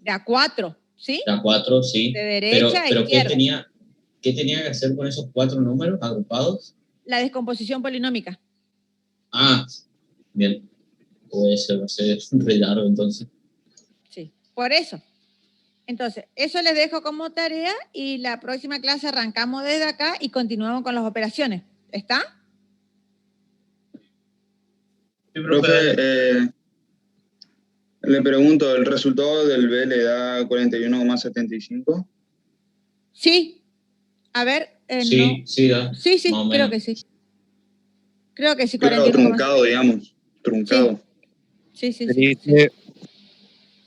De a 4, ¿sí? De a 4, sí. De derecha a pero izquierda. ¿qué tenía que hacer con esos 4 números agrupados? La descomposición polinómica. Ah, bien. Puede ser, va a ser re largo entonces. Sí, por eso. Entonces, eso les dejo como tarea y la próxima clase arrancamos desde acá y continuamos con las operaciones. ¿Está? Sí, Profe, le pregunto, ¿el resultado del B le da 41,75? Sí. A ver, sí, no. sí, da. Sí, Más o creo menos. que sí. Creo que sí, Claro, 41,5. truncado, digamos. Truncado. Sí.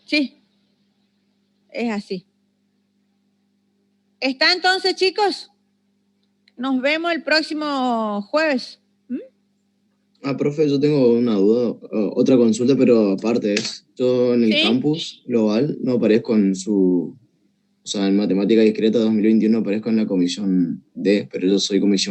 Sí. Es así. ¿Está entonces, chicos? Nos vemos el próximo jueves. Profe, yo tengo una duda, otra consulta, pero aparte es, yo en el ¿Sí? campus global no aparezco en su, o sea, en matemática discreta 2021 aparezco en la comisión D, pero yo soy comisión